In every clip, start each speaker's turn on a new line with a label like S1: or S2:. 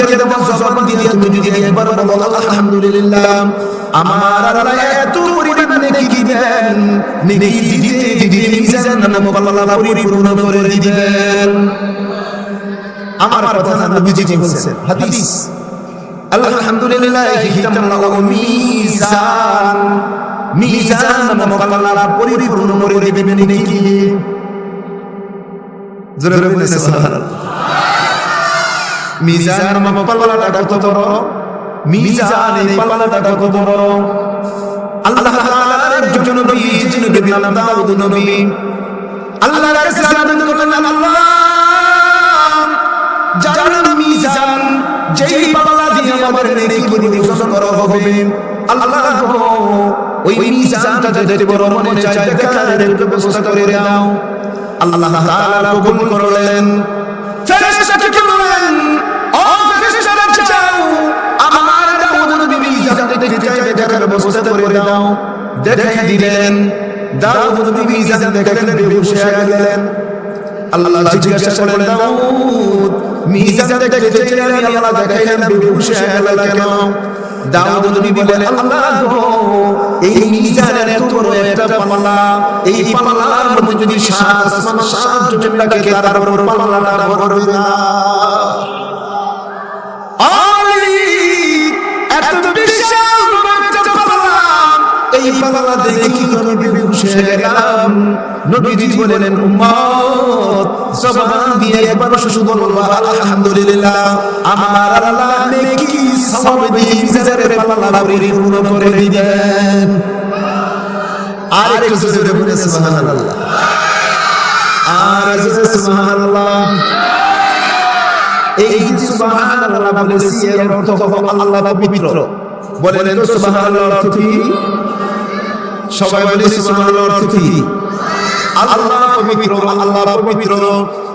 S1: ছেড়ে দেব জবান দিয়ে তুমি যদি একবার বলো আলহামদুলিল্লাহ, আমার আল্লাহ এত পরিমাণ নেকি দিবেন, নেকি দিতে দিতে মিজান নামক আল্লাহ পরিপূর্ণ করে দিবেন। আমার কথা না নবীজি বলেছেন, হাদিস। আলহামদুলিল্লাহ হিতামুল্লাহ মিজান, মিজান নামক আল্লাহ পরিপূর্ণ করে দিবেন নেকি। জোরে বলেন সুবহানাল্লাহ। মিজান নামক পাল্লাটা কত বড়, মিজান এই পাল্লাটা কত বড়। আল্লাহ তাআলার একজন নবী, যিনি নবীর নাম দাউদ নবী, আল্লাহর কাছে আবেদন করলেন, আল্লাহ যার মিজান, যেই পাল্লা দিয়ে আমার নেকি ওজন করা হবে, আল্লাহ গো ওই মিজানটা যাতে বড় মনে চায় দেখার ব্যবস্থা করে দাও। আল্লাহ তাআলা কবুল করলেন। ফেরেশতাকে বললেন, ও ফেরেশতারা যাও, আমার দাউদ নবী মিজান দেখতে চায় দেখার ব্যবস্থা করে দাও। দেখাই দিলেন। দাউদ নবী মিজান দেখলেন, বেহুশ হয়ে গেলেন। আল্লাহ জিজ্ঞাসা করলেন, দাউদ মিজান দেখতে চাইলে আল্লাহ দেখাইলেন, বেহুশ হয়ে গেল কেন? দাউদ নবী বলেন, আল্লাহ গো এই মিজানের এত বড় একটা পাল্লা, এই পাল্লার মধ্যে যদি সাত আসমান সাত জমিন লাগে তারপর পাল্লাটা বড় হবে না। এত বিশাল একটা পাল্লা, এই পাল্লা দেখে কি নবী বেহুশ হয়ে গেলাম। নবীজি বলেন, উম্মত জবান দিয়ে একবার শুধু বলবা আলহামদুলিল্লাহ, আমার আল্লাহ নেকি সওয়াব দিয়ে মিজানের পাল্লা পরিপূর্ণ করে দিবেন। আর একটু জোরে বলেন সুবহানাল্লাহ, আর জোরে সুবহানাল্লাহ। এই সুবহানাল্লাহ বলেছি এর অর্থ হলো আল্লাহ পবিত্র। বলেন তো সুবহানাল্লাহ অর্থ কি? সবাই বলে সুবহানাল্লাহ অর্থ কি? আল্লাহ পবিত্র, আল্লাহ পবিত্র,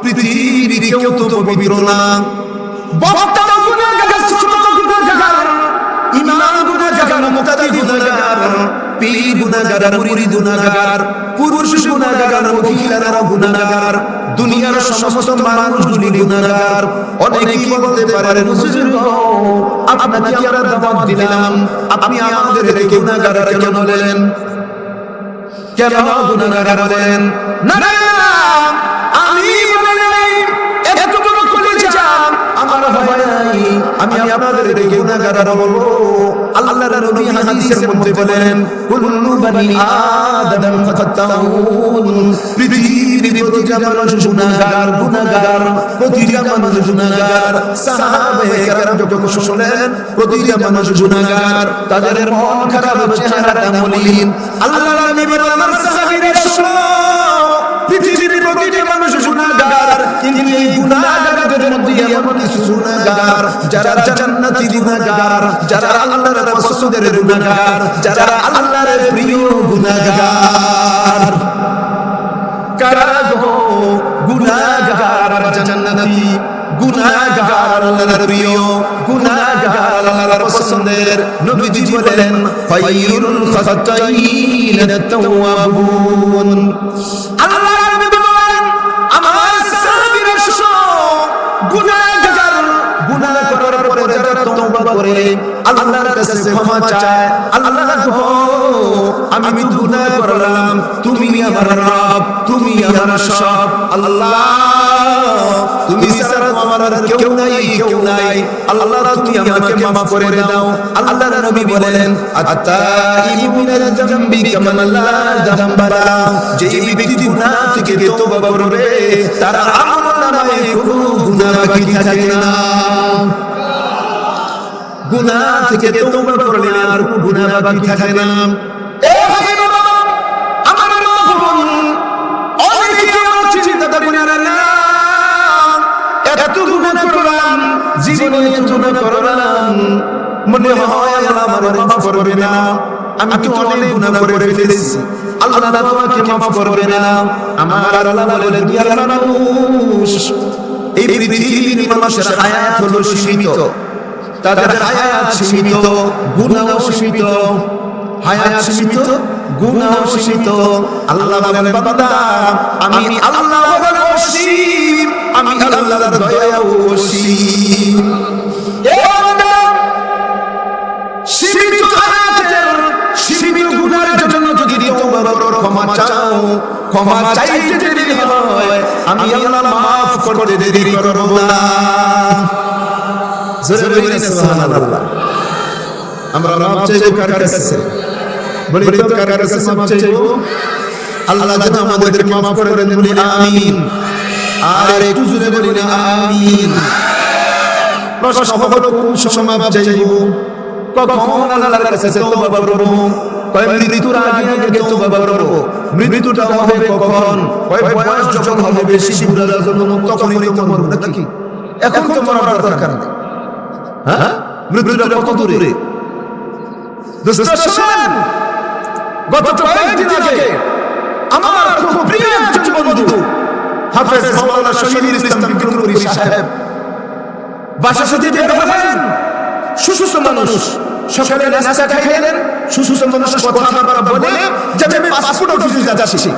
S1: পৃথিবীর কেউ তো পবিত্র না। বক্তা গুনাহগার, ছোট গুনাহগার, ইমাম গুনাহগার, মুক্তাদি গুনাহগার, পীর গুনাহগার, মুরিদ গুনাহগার, পুরুষ গুনাহগার, মহিলারা গুনাহগার, দুনিয়ার সমস্ত মানুষগুলি গুনাহগার। অনেকেই বলতে পারেন, হুজুর আপনাকে আমরা দাওয়াত দিলাম, আপনি আমাদেরকে গুনাহগার কেন বলেন? কেন গুনাহগার বলেন? না না, আমি বলি নাই, এত বড় কলিজা আমার হয় নাই, আমি আপনাদেরকে গুনাহগার বলবো। আল্লাহর নবী হাদিসের মধ্যে বলেন, কুল্লু বনি আদম খাতাউন, পৃথিবীর প্রতিটা মানুষ গুনাহগার, গুনাহগার, প্রতিটা মানুষ গুনাহগার। সাহাবায়ে কেরাম যখন শুনলেন প্রতিটা মানুষ গুনাহগার, তাদের মন খারাপ, চেহারাটা মলিন। আল্লাহর নবী বলেন, আমার সাহাবীরা শোনো, পৃথিবীর প্রতিটা মানুষ গুনাহগার, কিন্তু এই গুনাহগারদের মধ্যে এমন কিছু গুনাহগার যারা জান্নাতি গুনাহগার, যারা আল্লাহর পছন্দের গুনাহগার, যারা আল্লাহর প্রিয় গুনাহগার। কারা গো গুনাহগার আর জান্নাতি? গুনাহগার আল্লাহর প্রিয়, গুনাহগার আল্লাহর পছন্দের। নবীজি বলেন, খায়রুল খাতাইন আত-তাওয়াবুন। আল্লাহর নবী বলেন, আমার সাহাবীরা শোনো, গুনাহগার, গুনাহ করার পরে যারা তওবা করে আল্লাহর কাছে ক্ষমা চায়, আল্লাহ গো আমি তো গুনাহ করলাম, তুমি আমার রব, তুমি আমার সব, আল্লাহ তুমি ছাড়া আমার আর কেউ নাই, কেউ নাই, আল্লাহ তুমি আমাকে মাফ করে দাও। আল্লাহর নবী বলেন, আত-তাইবু মিনাল যামবি কামান লা যামবা লাহু, যে ব্যক্তি গুনাহ থেকে তওবা করবে তার আমলনামায় কোনো গুনাহ বাকি থাকে না। গুনাহ থেকে তওবা করলে আর কোনো গুনাহ বাকি থাকে না। এ হাবিব আমার রব্বুন, অনেকে চিন্তা করে না, এত গুনাহ করলাম, জীবনে এত গুনাহ করলাম, মনে হয় আল্লাহ আমাকে মাফ করবে না, আমি তো অনেক গুনাহ করে ফেলেছি, আল্লাহ আমাকে মাফ করবে না। আমার আল্লাহ বলেন, দুনিয়ার মানুষ, এই পৃথিবীর মানুষের হায়াত হলো সীমিত, তাদের হায়াত সীমিত, গুনাহ সীমিত, হায়াত সীমিত, গুনাহ সীমিত। আল্লাহ বলেন, বান্দা আমি আল্লাহ অসীম, আমি আল্লাহর দয়া অসীম। ক্ষমা চাও, ক্ষমা চাইতে দেরি হয় আমি আল্লাহ মাফ করতে দেরি করব না। জোরে বলেন সুবহানাল্লাহ। আমরা মাফ চাইবো কার কাছে? বলি তো কার কাছে মাফ চাইবো? আল্লাহ যেন আমাদেরকে মাফ করে দেন, বলি আমিন। আর একটু জোরে বলি না আমিন। প্রশ্ন হলো কোন সময় মাফ চাইবো? কখন আল্লাহর কাছে তওবা করব? কয় মৃত্যুর আগে আগে তওবা করব। মৃত্যুটা হবে কখন? কয় বয়স যখন হবে বেশি বুড়া যখন তখনই তো মরব নাকি? এখন তো মরার দরকার নেই। হ্যাঁ, মৃত্যুটা কত দূরে? দোস্ত শুনেন, গত কয়েকদিন আগে আমার খুব প্রিয় একজন বন্ধু হাফেজ মাওলানা শহীদুল ইসলাম বিক্রমপুরী সাহেব বাসা থেকে বের হলেন। সুস্থ মানুষ, সকালে নাস্তা খাইলেন, সুস্থ মানুষ কথাবার্তা বলে যে আমি পাসপোর্ট অফিসে যাচ্ছি।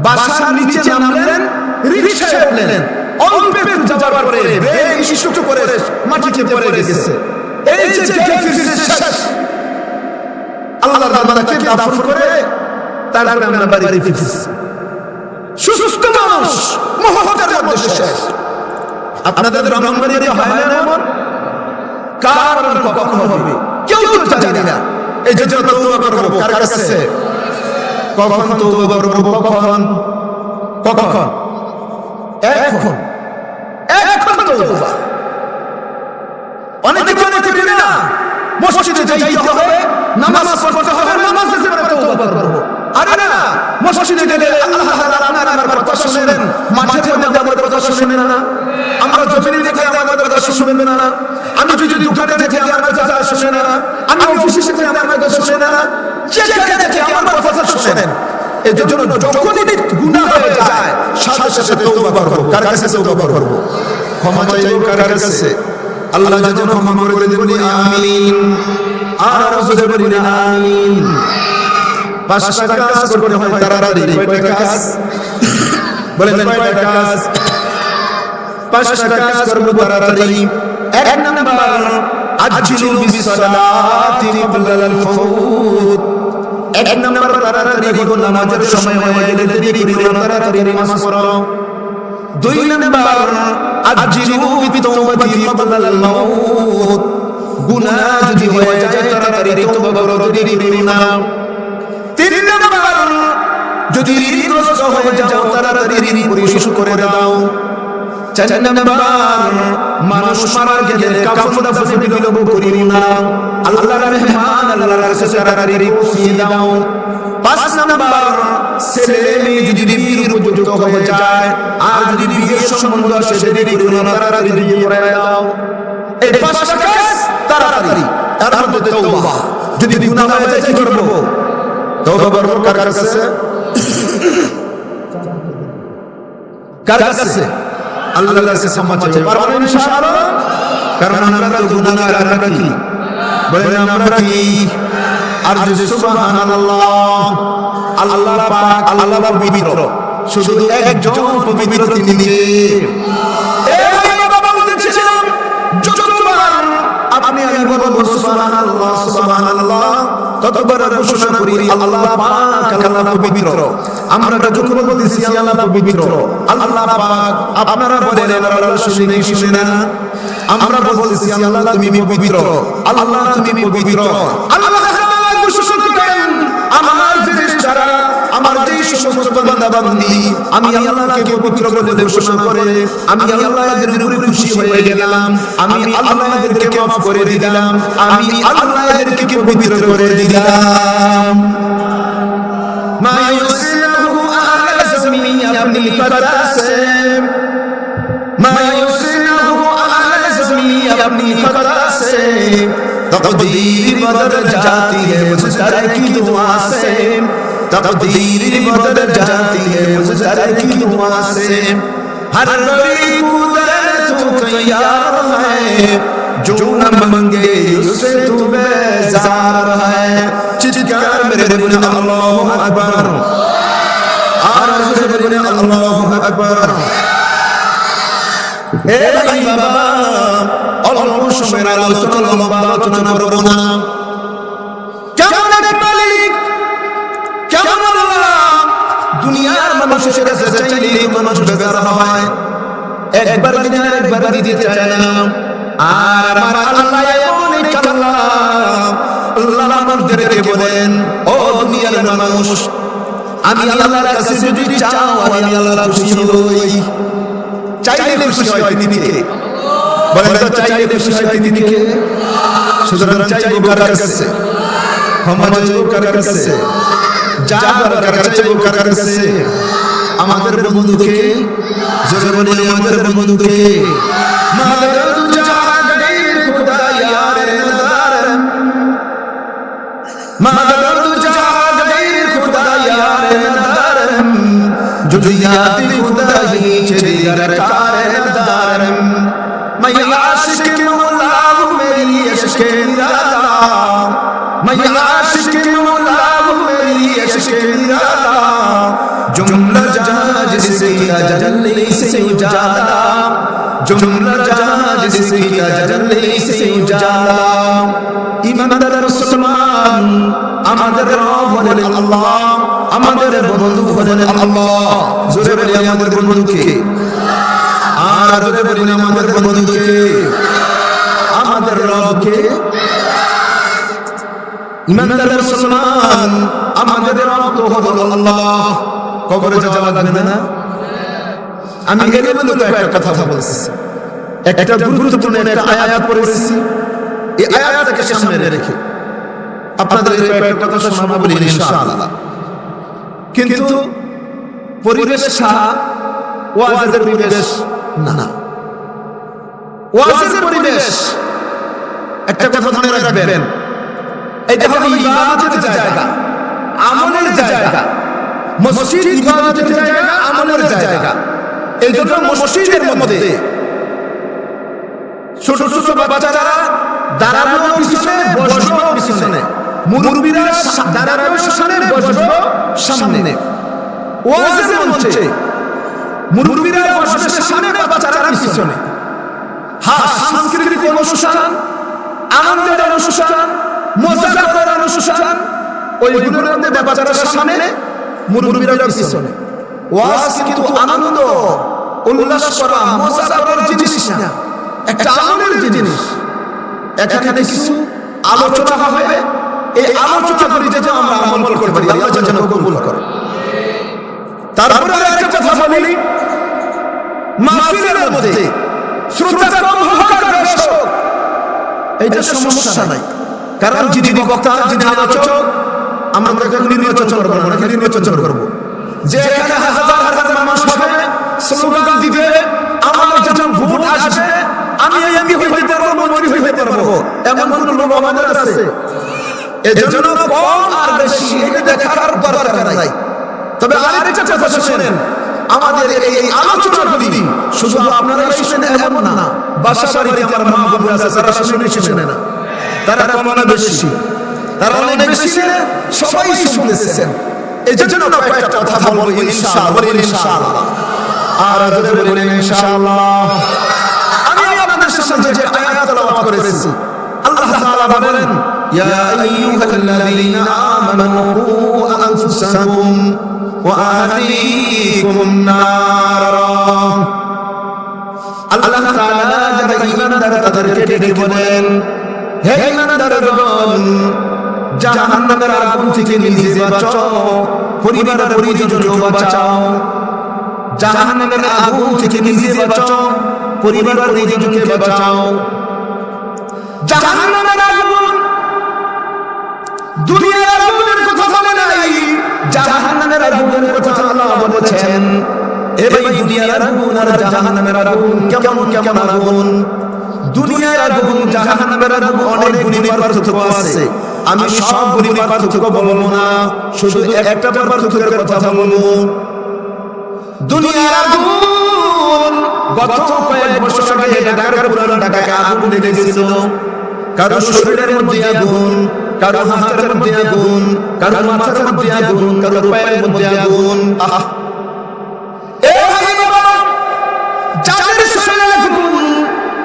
S1: বাসার নিচে নামলেন, রিকশায় উঠলেন। অল্প একটু যাওয়ার পরে ব্রেক স্ট্রোক করে মাটিতে পড়ে গেছে। এই যে শেষ, আল্লাহর বান্দাকে দাফন করে তারপরে আমরা বাড়ি ফিরছি। সুস্থ মানুষ মুহূর্তের মধ্যে শেষ। আপনাদের ব্রাহ্মণবাড়িতে হয় না এমন? কার কখন হবে কেউ তো জানে না। এই যে তওবা করব কার কাছে? কখন তওবা করব? কখন? কখন? এখন, এখন তওবা। অনেকে বলে না মসজিদে যাইতে হবে, নামাজ পড়তে হবে, নামাজে পড়ে তওবা করব। আরে না, মসজিদে গেলে আল্লাহ তাআলা আপনার কথা শুনেন, মাঠে মধ্যে আমাদের কথা শুনেন না, আমরা জমিনে দেখে আমাদের কথা শুনেন না, আমি যদি দোকানে দেখে আমার কথা শুনেন না, আমি অফিসে দেখে আমার কথা শুনেন না, যেখানে দেখে আমার কথা শুনেন। এই জন্য যখনই গুনাহ হয়ে যায় সাথে সাথে তওবা করব। কার কাছে তওবা করব? ক্ষমা চাইবো কার কাছে? আল্লাহ যেন ক্ষমা করে দেন, বলি আমিন। আর রাসূল বলি আমিন। পাঁচটা কাজ করতে হয় তাড়াতাড়ি। কয়টা কাজ? বলেন কয়টা কাজ? পাঁচটা কাজ করব তাড়াতাড়ি। এক নাম্বার, আজ্জিলু বিসসালাতি ক্বাবলাল ফাউত। এক নাম্বার, তাড়াতাড়ি হলো নামাজের সময় হয়ে গেলে দেরি করে তাড়াতাড়ি নামাজ পড়ো। দুই নাম্বার, আজ্জিলু বিতাওবাতি ক্বাবলাল মাউত। গুনাহ যদি হয়ে যায় তাড়াতাড়ি তওবা করো, দেরি করো না। তিন নাম্বার, যদি ঋণগ্রস্ত হয়ে যাও তাড়াতাড়ি ঋণ পরিশোধ করে দাও। চার নাম্বার, মানুষ মারা গেলে কাফন দাফনে বিলম্ব করিও না। আল্লাহর মেহমান আল্লাহর কাছে তাড়াতাড়ি পৌঁছে দাও। পাঁচ নাম্বার, ছেলে মেয়ে যদি বিয়ের উপযুক্ত হয়ে যায় আর যদি বিয়ের সম্বন্ধ আসে দেরি করো না, তাড়াতাড়ি বিয়ে করে দাও। এই পাঁচটা কাজ তাড়াতাড়ি। তার মধ্যে তওবা। যদি গুনাহ হয়ে যায় কি করব? তওবা করব কার কাছে? কার কাছে? আল্লাহর কাছে ক্ষমা চাইবো। পারবেন ইনশাআল্লাহ? কারণ আমরা তো গুনাহগার। আমরা কি বলেন? আমরা কি? আর যে সুবহানাল্লাহ, আল্লাহ পাক, আল্লাহ পবিত্র, শুধু একজন পবিত্র তিনি নিজে। এই বাবা বলতেছিলাম যতবার আপনি আমি বলবো সুবহানাল্লাহ সুবহানাল্লাহ, ততবার ঘোষণা করি আল্লাহ পাক আল্লাহ পবিত্র। আমরা যখন বলতেছি আল্লাহ পবিত্র, আল্লাহ পাক আপনারা বলেন আল্লাহ শুনে না। আমরা বলতেছি আল্লাহ তুমি পবিত্র, আল্লাহ তুমি পবিত্র। আল্লাহ ঘোষণা করেন আমার ফেরেশতারা, আমার যে সমস্ত বান্দা-বান্দি আমি আল্লাহকে পবিত্র বলে ঘোষণা করে আমি আল্লাহর উপরে খুশি হয়ে গেলাম। আমি আল্লাহকে মাফ করে দিলাম, আমি আল্লাহকে পবিত্র করে দিলাম। মা ইউসিলহু আলা জামি আপনি কাদাসে, মা ইউসিলহু আলা জামি আপনি কাদাসে, तकदीर बदल जाती है मुझसे की दुआ से, तकदीर बदल जाती है मुझसे की दुआ से। हर गरीब तो तैयार है, जो न मांगे उसे तू बेजार है। चित्कार मेरे बोले अल्लाहु अकबर, आवाज़ से बोले अल्लाहु अकबर। ए भाई बाबा অল্প সময়ের আলোচনা লম্বা আলোচনা করব না। কেমন এক মালিক, কেমন মানুষের কাছে চাইলে মানুষ বেজার হয়, একবার দিনে একবার দিতে চায় না। আর আমার আল্লাহ এমন এক আল্লাহ, আল্লাহ আমাদেরকে বলেন, ও দুনিয়ার মানুষ, আমি আল্লাহর কাছে যদি চাও আমি আল্লাহ খুশি হই। চাইলে খুশি হয় তিনি কে? বলেন তো, চাইলে খুশি হয় তিনি কে? সুতরাং চাইবো কার কাছে? ক্ষমা চাইবো কার কাছে? যা দরকার চাইবো কার কাছে? আমাদের বন্ধুকে, জোরে বলি আমাদের বন্ধুকে। মাদদ জাগে খুদা ইয়ারে নদার, মাদদ জাগে খুদা ইয়ারে নদার, जुदियाती खुदाई चेदर कार नदार, मैं आशिक मौला हूँ मेरी इश्क़ निराला, मैं आशिक मौला हूँ मेरी इश्क़ निराला, जुमला जहां जिसकी तजल्ली से उजाला, जुमला जहां जिसकी तजल्ली से उजाला। ईमानदार मुसलमान আমাদের রব হলেন আল্লাহ, আমাদের বন্ধু হলেন আল্লাহ। জোরে বলি আমাদের বন্ধুকে, আর জোরে বলি আমাদের বন্ধুকে, আমাদের রবকে। ইমানদার মুসলমান আমাদের রব তো হলো আল্লাহ। কবরে যাওয়া লাগবে না। আমি এগুলো একটা কথা বলছি, একটা গুরুত্বপূর্ণ একটা আয়াত পড়েছি, এই আয়াতটাকে সামনে রেখে আপনাদের একটা কথা শোনাবো বলি ইনশাআল্লাহ। কিন্তু পরিবেশটা ওয়াজের পরিবেশ না, ওয়াজের পরিবেশ একটা কথা মনে রাখবেন, এটা হলো ইবাদতের জায়গা, আমলের জায়গা। মসজিদ ইবাদতের জায়গা, আমলের জায়গা। এই জন্য মসজিদের মধ্যে ছোট ছোট বাচ্চারা দাঁড়ানো পিছনে, বসবো পিছনে, মুরব্বিরা দাঁড়ানো সামনে, বসবো সামনে। ওয়াজের মঞ্চে মুরব্বিরা বসবে সামনে, বাচ্চারা পিছনে। হ্যাঁ, সাংস্কৃতিক অনুষ্ঠান, আনন্দের অনুষ্ঠান, মজা করার অনুষ্ঠান, ওইগুলোর মধ্যে বাচ্চারা সামনে, মুরব্বিরা পিছনে। ওয়াজ কিন্তু আনন্দ উল্লাস করা, মজা করার জিনিস না, একটা আমলের জিনিস। এখানে কিছু আলোচনা হবে, এই আলোচনা করি যেটা আমরা আমল করতে পারি, আল্লাহ যেন কবুল করে। তারপরে একটা কথা বলি, মাহফিলের মধ্যে শ্রোতা কম হোক আর দর্শক, এইটা সমস্যা নাই। কারণ যিনি বক্তা, যিনি আলোচক, আমরা নির্বাচন করবো না, নির্বাচন করবো যে এখানে হাজার হাজার মানুষ হবে, স্লোগান দিবে, আমার যখন ভোট আসবে আমি এমপি হইতে পারবো, মন্ত্রী হইতে পারবো, এমন কোন লোক আমাদের আছে? এজন্য কম আর বেশি এটা দেখার দরকার নাই। তবে আরেকটা কথা শুনেন, আমাদের এই আলোচনাগুলি শুধু আপনারাই শুনেন এমন না, বাসা বাড়িতে আমার মা বোনেরা আছে, তারা শুনে না, তারা কম না বেশি, তারা অনেক বেশি, সবাই শুনতেছেন। এজন্য কয়েকটা কথা বলবো ইনশাআল্লাহ, ইনশাআল্লাহ। আর যদি বলেন ইনশাআল্লাহ, আমি আপনাদের সামনে যে আয়াত তেলাওয়াত করেছি, আল্লাহ তাআলা বলেন, ইয়া আইয়ুহাল্লাযীনা আমানু কু আনফুসাকুম ওয়া আহলিকুম নারা। আল্লাহ তাআলা যারা ঈমানদার তাদেরকে ডেকে বলেন, হে ঈমানদারগণ, জাহান্নামের আগুন থেকে নিজে বাঁচাও, পরিবার পরিজনকে বাঁচাও। জাহান্নামের আগুন থেকে নিজে বাঁচাও, পরিবার পরিজনকে বাঁচাও। জাহান্নামের আগুন দুনিয়ার আগুনের কথা বলে নাই, জাহান্নামের আগুনের কথা আল্লাহ বলেছেন। এই দুনিয়ার আগুন আর জাহান্নামের আগুন কেমন কেমন আগুন? দুনিয়ার আগুন জাহান্নামের আগুন অনেক গুণী পার্থক্য আছে। আমি সব গুণী পার্থক্য বলবো না, শুধু একটা পার্থক্যের কথা বলবো। দুনিয়ার আগুন গত কয়েক বছর আগে ঢাকার পুরান ঢাকায় আগুন লেগেছিল। কারো শরীরের মধ্যে আগুন, কারো হাতের মধ্যে আগুন, কারো মাথার মধ্যে আগুন, কারো পায়ের মধ্যে আগুন। যাদের শরীরে আগুন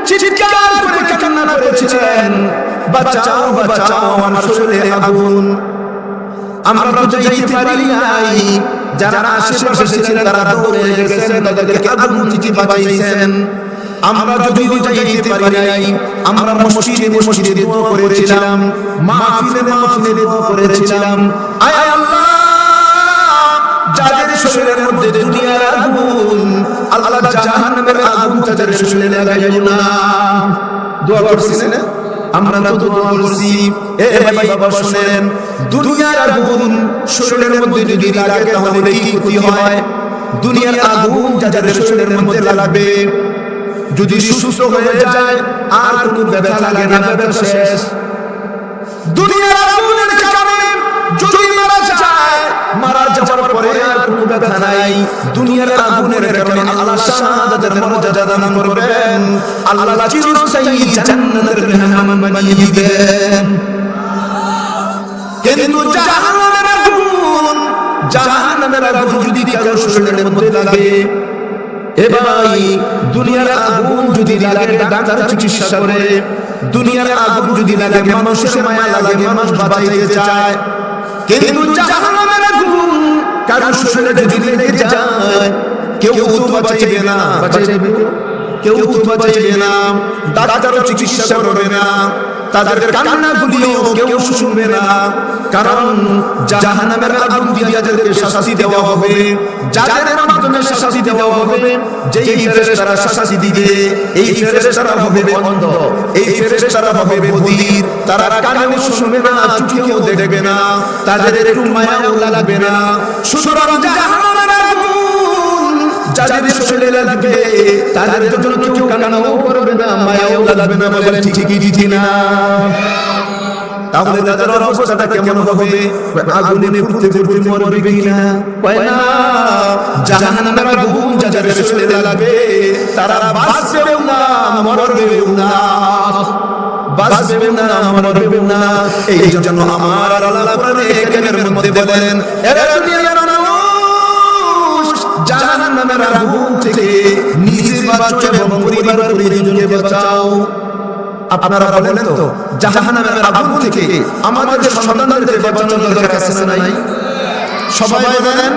S1: চিৎকার করে কান্না করেছিলেন, বাঁচাও বাঁচাও আমার শরীরে আগুন। আমরা তো যাইতে পারি নাই, যারা আশেপাশে ছিলেন তারা দৌড়ে গেছেন, তাদেরকে আগুন থেকে বাঁচিয়েছেন। আমরা যদিও যাইতে পারি নাই, আমরা মসজিদে দোয়া করেছিলাম, মাহফিলে দোয়া করেছিলাম, আয় আল্লাহ যাদের শরীরের মধ্যে দুনিয়ার আগুন, আল্লাহ জাহান্নামের আগুন তাদের শরীরে লাগাইও না। দোয়া করছেন না? আমরা তো দোয়া করছি। এ ভাই বাবা শুনেন, দুনিয়ার আগুন শরীরের মধ্যে যদি লাগে তাহলে কি ক্ষতি হয়? দুনিয়ার আগুন যাদের শরীরের মধ্যে লাগবে, যদি সুস্থ হয়ে যায় আর কোনো ব্যথা লাগে না, ব্যথা শেষ। দুনিয়ার আগুনের কারণে যদি মারা যাওয়ার পরে আর কোনো ব্যথা নাই। দুনিয়ার আগুনের কারণে আল্লাহ শাহাদাতের মর্যাদা দান করবেন, আল্লাহ চিরস্থায়ী জান্নাতের মেহমান বানিয়ে দিবেন। কিন্তু জাহান্নামের আগুন যদি কারো শরীরের মধ্যে লাগে, এ ভাই দুনিয়ার আগুন যদি লাগে ডাক্তার চিকিৎসা করে, দুনিয়ার আগুন যদি লাগে মানুষের মায়া লাগে, মানুষ বাঁচাইতে চায়, কিন্তু জাহান্নামের আগুন কারো শরীরে যদি লেগে যায় কেউ তো বাঁচাইবে না, কেউ তো বাঁচাইবে না, ডাক্তারও চিকিৎসা করবে না, তাদের কান্নাগুলিও কেউ শুনবে না। কারণ জাহান্নামের আগুন দিয়ে যাদেরকে শাস্তি দেওয়া হবে, যাদের মাধ্যমে শাস্তি দেওয়া হবে, যেই ফেরেশতারা শাস্তি দিবে এই ফেরেশতারা হবে অন্ধ, এই ফেরেশতারা হবে বধির, তারা কানেও শুনবে না, চোখেও দেখবে না, তাদের একটু মায়াও লাগবে না। সুতরাং জাহান্নামের আগুন যাদের শরীরে লাগবে তাদের জন্য কেউ কান্নাও করবে না, মায়াও লাগবে না। বলেন ঠিকই ঠিক না? তাহলে তাদের অবস্থাটা কেমন হবে? আগুনে পুড়তে পুড়তে মরবে কিনা? কয় না, জাহান্নামের আগুন যাদের শরীরে লাগবে তারা বাঁচবেও না, মরবেও না, বাঁচবেও না, মরবেও না। এই জন্য আমার আল্লাহ কোরআনে কারীমের মধ্যে বলেন, এরা দুনিয়ার মানুষ জাহান্নামের আগুন থেকে নিজে বাঁচো এবং পরিবার পরিজনকে বাঁচাও। আপনারা বলেন তো, জাহান্নামের আগুন থেকে আমাদের সন্তানদেরকে বাঁচানোর দরকার আছে না নাই? সবাই বলেন।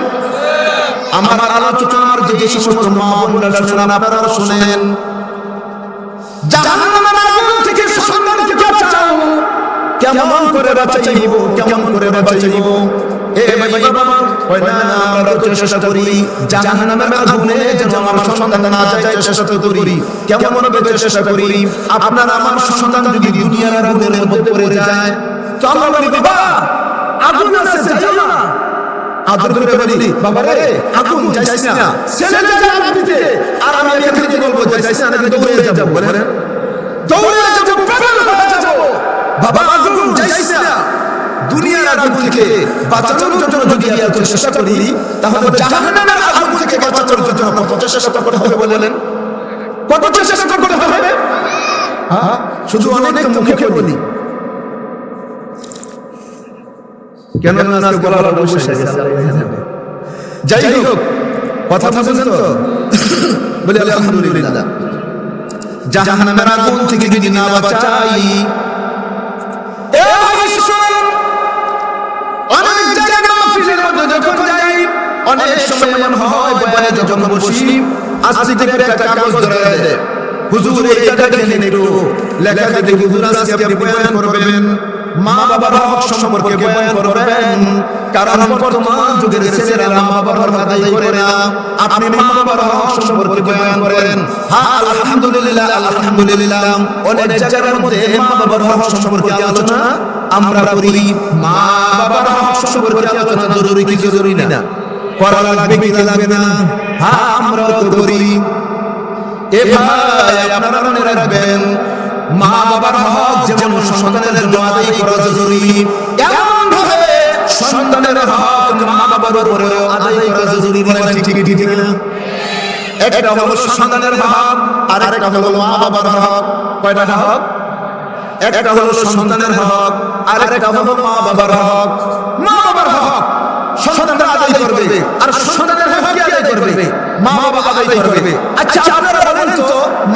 S1: আমার আলোচনার যে সমস্ত মা বোনেরা শুনেন, আপনারা শুনেন, জাহান্নামের আগুন থেকে সন্তানকে বাঁচাও। কেমন করে বাঁচাইব? কেমন করে বাঁচাইব? এ ভাই বাবা, ওই না আমরা চেষ্টা করি জাহান্নামের আগুনে যেন আমার সন্তান না যায়, চেষ্টা করি। কেমন ভাবে চেষ্টা করি? আপনার আমার সন্তান যদি দুনিয়ার আগুনের মধ্যে পড়ে যায়, তো আমরা বলি বাবা আগুন আছে, যাইও না। আদর করে বলি বাবা রে আগুন যাইস না, ছেলে যা আগুনে, আর আমি এখান থেকে বলবো যাইস না, আমি দৌড়ে যাব। বলেন দৌড়ে যাব, বাবা আগুন যাইস না। দুনিয়ার আগুন থেকে বাঁচানোর জন্য যদি আমরা চেষ্টা করি, তাহলে জাহান্নামের আগুন থেকে বাঁচানোর জন্য কত চেষ্টা করতে হবে? বলেন কত চেষ্টা করতে হবে? শুধু অনেক মুখে বলি, কেন না বলার অবশ্যই আছে। যাই হোক, কথা বুঝেন তো? বলি আলহামদুলিল্লাহ। জাহান্নামের আগুন থেকে যদি না বাঁচাই, অনেক জায়গায় মাহফিলের মধ্যে যখন যাই, অনেক সময় এমন হয় বয়ানে যখন বসি, আস্তে থেকে একটা কাগজ ধরে দেয়, হুজুর এইটা দেখেন, একটু লেখা দেখি হুজুর আজকে আপনি বয়ান করবেন, মা বাবার হক সম্পর্কে বয়ান করবেন। কারণ বর্তমান যুগের ছেলেরা মা বাবার হক আদায় করে না, আপনি মা বাবার হক সম্পর্কে বয়ান করেন। হ্যাঁ আলহামদুলিল্লাহ, আলহামদুলিল্লাহ, অনেক জায়গার মধ্যে মা বাবার হক সম্পর্কে আলোচনা আমরা করি। মা বাবার হক সম্পর্কে আলোচনা জরুরি কি জরুরি না? করা লাগবে কি লাগবে না? হ্যাঁ আমরা তো করি। এ ভাই আপনারা মনে রাখবেন, মা বাবার হক যেমন সন্তানের জন্য আদায় করা জরুরি, এমন ভাবে সন্তানের হক মা বাবার উপরেও আদায় করা জরুরি। বলেন ঠিক না? একটা হলো সন্তানের হক, আর একটা হলো মা বাবার হক। কয়টা হক? একটা হলো সন্তানের হক, আর একটা হলো মা বাবার হক। মা বাবার হক সন্তানরা আদায় করবে, আর সন্তানের হক কে আদায় করবে? মা বাবা আদায় করবে। আচ্ছা আপনারা বলেন তো,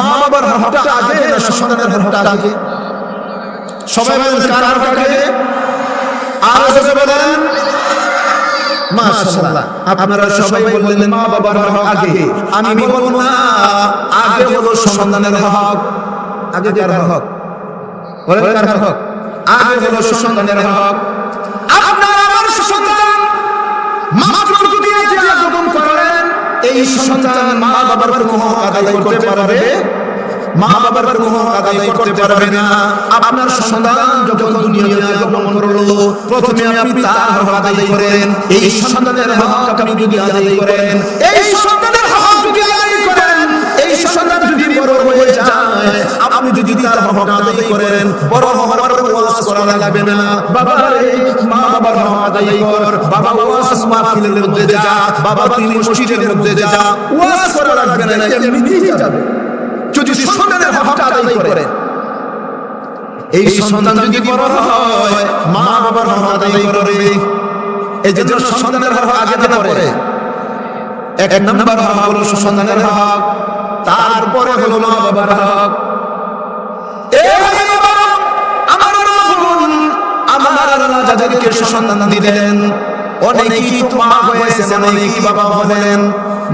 S1: মা বাবার হকটা আগে না সন্তানের হকটা আগে? সবাই বলেন কার হক আগে? আর জোরে বলেন। মাশাআল্লাহ, আপনারা সবাই বললেন মা বাবার হক আগে। আমি বলবো না, আগে হলো সন্তানের হক। আগে কার হক? বলেন কার হক? আগে হলো সন্তানের হক। আপনার আমার সন্তান মাত্র যদি আগমন করেন, এই সন্তান মা বাবার কোনো হক আদায় করতে পারবে? মা বাবার কোনো হক আদায় করতে পারবে না। আপনার সন্তান যখন দুনিয়াতে আগমন করলো, প্রথমে আপনি তার হক আদায় করেন। এই সন্তানের হক আপনি যদি আদায় করেন, এই সন্তানের হক যদি আদায় করেন, এই সন্তান যদি বড় হয়ে যায়, আপনি যদি তার হক আদায় করেন, বড় হওয়ার পর ওয়াজ করা লাগবে না। বাবা রে, মা বাবার হক আদায় কর। বাবা ওয়াজ মাহফিলের মধ্যে যা, বাবা তুই মসজিদের মধ্যে যা, ওয়াজ করা লাগবে না, এমনিতেই যাবে। যদি সন্তানের হক আদায় করে, এই সন্তান যদি বড় হয়, মা বাবার হক আদায় করবে। এই যে সন্তানের হক আগে না করে, এক নাম্বার হক হলো সন্তানের হক, তারপরে হলো মা বাবার হক। আমার আল্লাহ যাদেরকে সন্তান দিলেন, অনেকেই তো মা হয়েছেন, অনেকেই বাবা হবেন।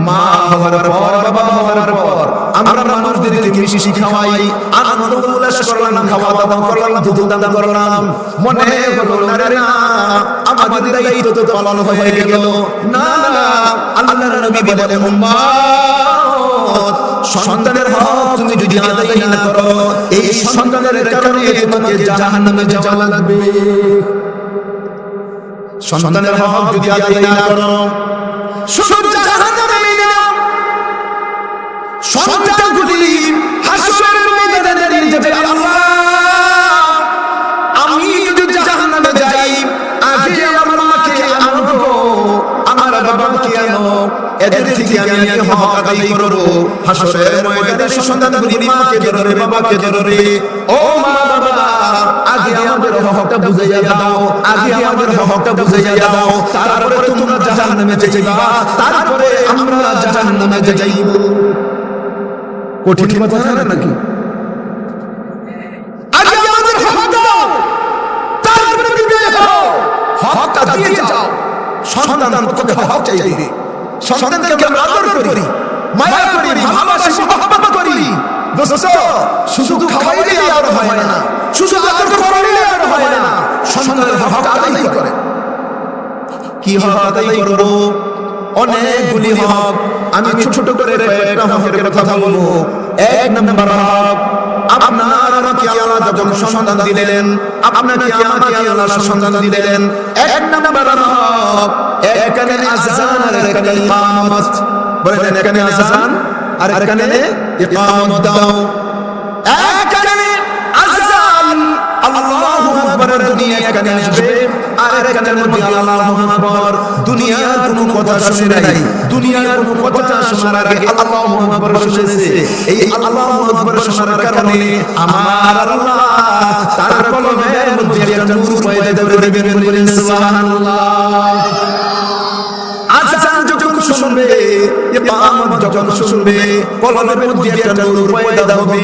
S1: মা হওয়ার পর, বাবা হওয়ার পর আমরা মানুষদেরকে মিষ্টি খাওয়াই, আনন্দ উল্লাস করলাম, খাওয়া দাওয়া করলাম, দুধ দান করলাম। মনে হলো না রে না, আমাদের দায়িত্ব তো পালন হয়ে গেল। না না, আল্লাহর নবী বলেন, উম্মত, সন্তানের হক তুমি যদি আদায় না করো, এই সন্তানের কারণে তোমাকে জাহান্নামে যাওয়া লাগবে। সন্তানের হক যদি আদায় না করো, শুধু জাহান্নামে না, সন্তানগুলি হাসরের ময়দানে দাঁড়িয়ে যাবে, আল্লাহ আমি যদি জাহান্নামে যাই, আগে আমার মাকে আনো, আমার বাবাকে আনো, এদের থেকে আমি হক আদায় করব। হাসরের ময়দানে সন্তানগুলি মাকে ধরে, বাবাকে ধরে, ও মা বাবা, আগে আমাদের হকটা বুঝাইয়া দাও, আগে আমাদের হকটা বুঝাইয়া দাও, তারপরে তোমরা জাহান্নামে যাইবা, তারপরে আমরা জাহান্নামে যাইব। কঠিন কথা না নাকি? আগে আমাদের হক দাও, তারপরে বিবেক হও, হকটা দিয়ে যাও। সন্তান তোকে হক চাইবে, সন্তানকে আমরা আদর করি, মায়া করি, ভালোবাসি, মহব্বত করি। দোস্ত, শুধু খাওয়াইলে আর হয় না, শুধু আদর করলে আর হয় না, সন্তানের হক আদায় করে। কি হক আদায় করব? অনেকগুলি হক, আমি ছোট করে কয়েকটা হকের কথা বলবো। এক নাম্বার হক, আপনার আমাকে আল্লাহ যখন সন্তান দিলেন, আপনাকে আমাকে আল্লাহ সন্তান দিলেন, এক নাম্বার হক, এখানে আযান আর এখানে ইকামত। বলেন, এখানে আযান আর এখানে ইকামত দাও। এখানে আযান, আল্লাহু আকবার, দুনিয়া এখানে আসবে, আর এখানের মধ্যে আল্লাহু আকবার, দুনিয়ার কোনো কথা শুনে নাই। দুনিয়ার কোনো কথা শোনার আগে আল্লাহু আকবার শুনেছে। এই আল্লাহু আকবার শোনার কারণে আমার আল্লাহ তার কলমের মধ্যে একটা নূর পয়দা করে দেবেন। বলেন সুবহানাল্লাহ। আযান যখন শুনবে, ইকামত যখন শুনবে, কলমের মধ্যে একটা নূর পয়দা হবে।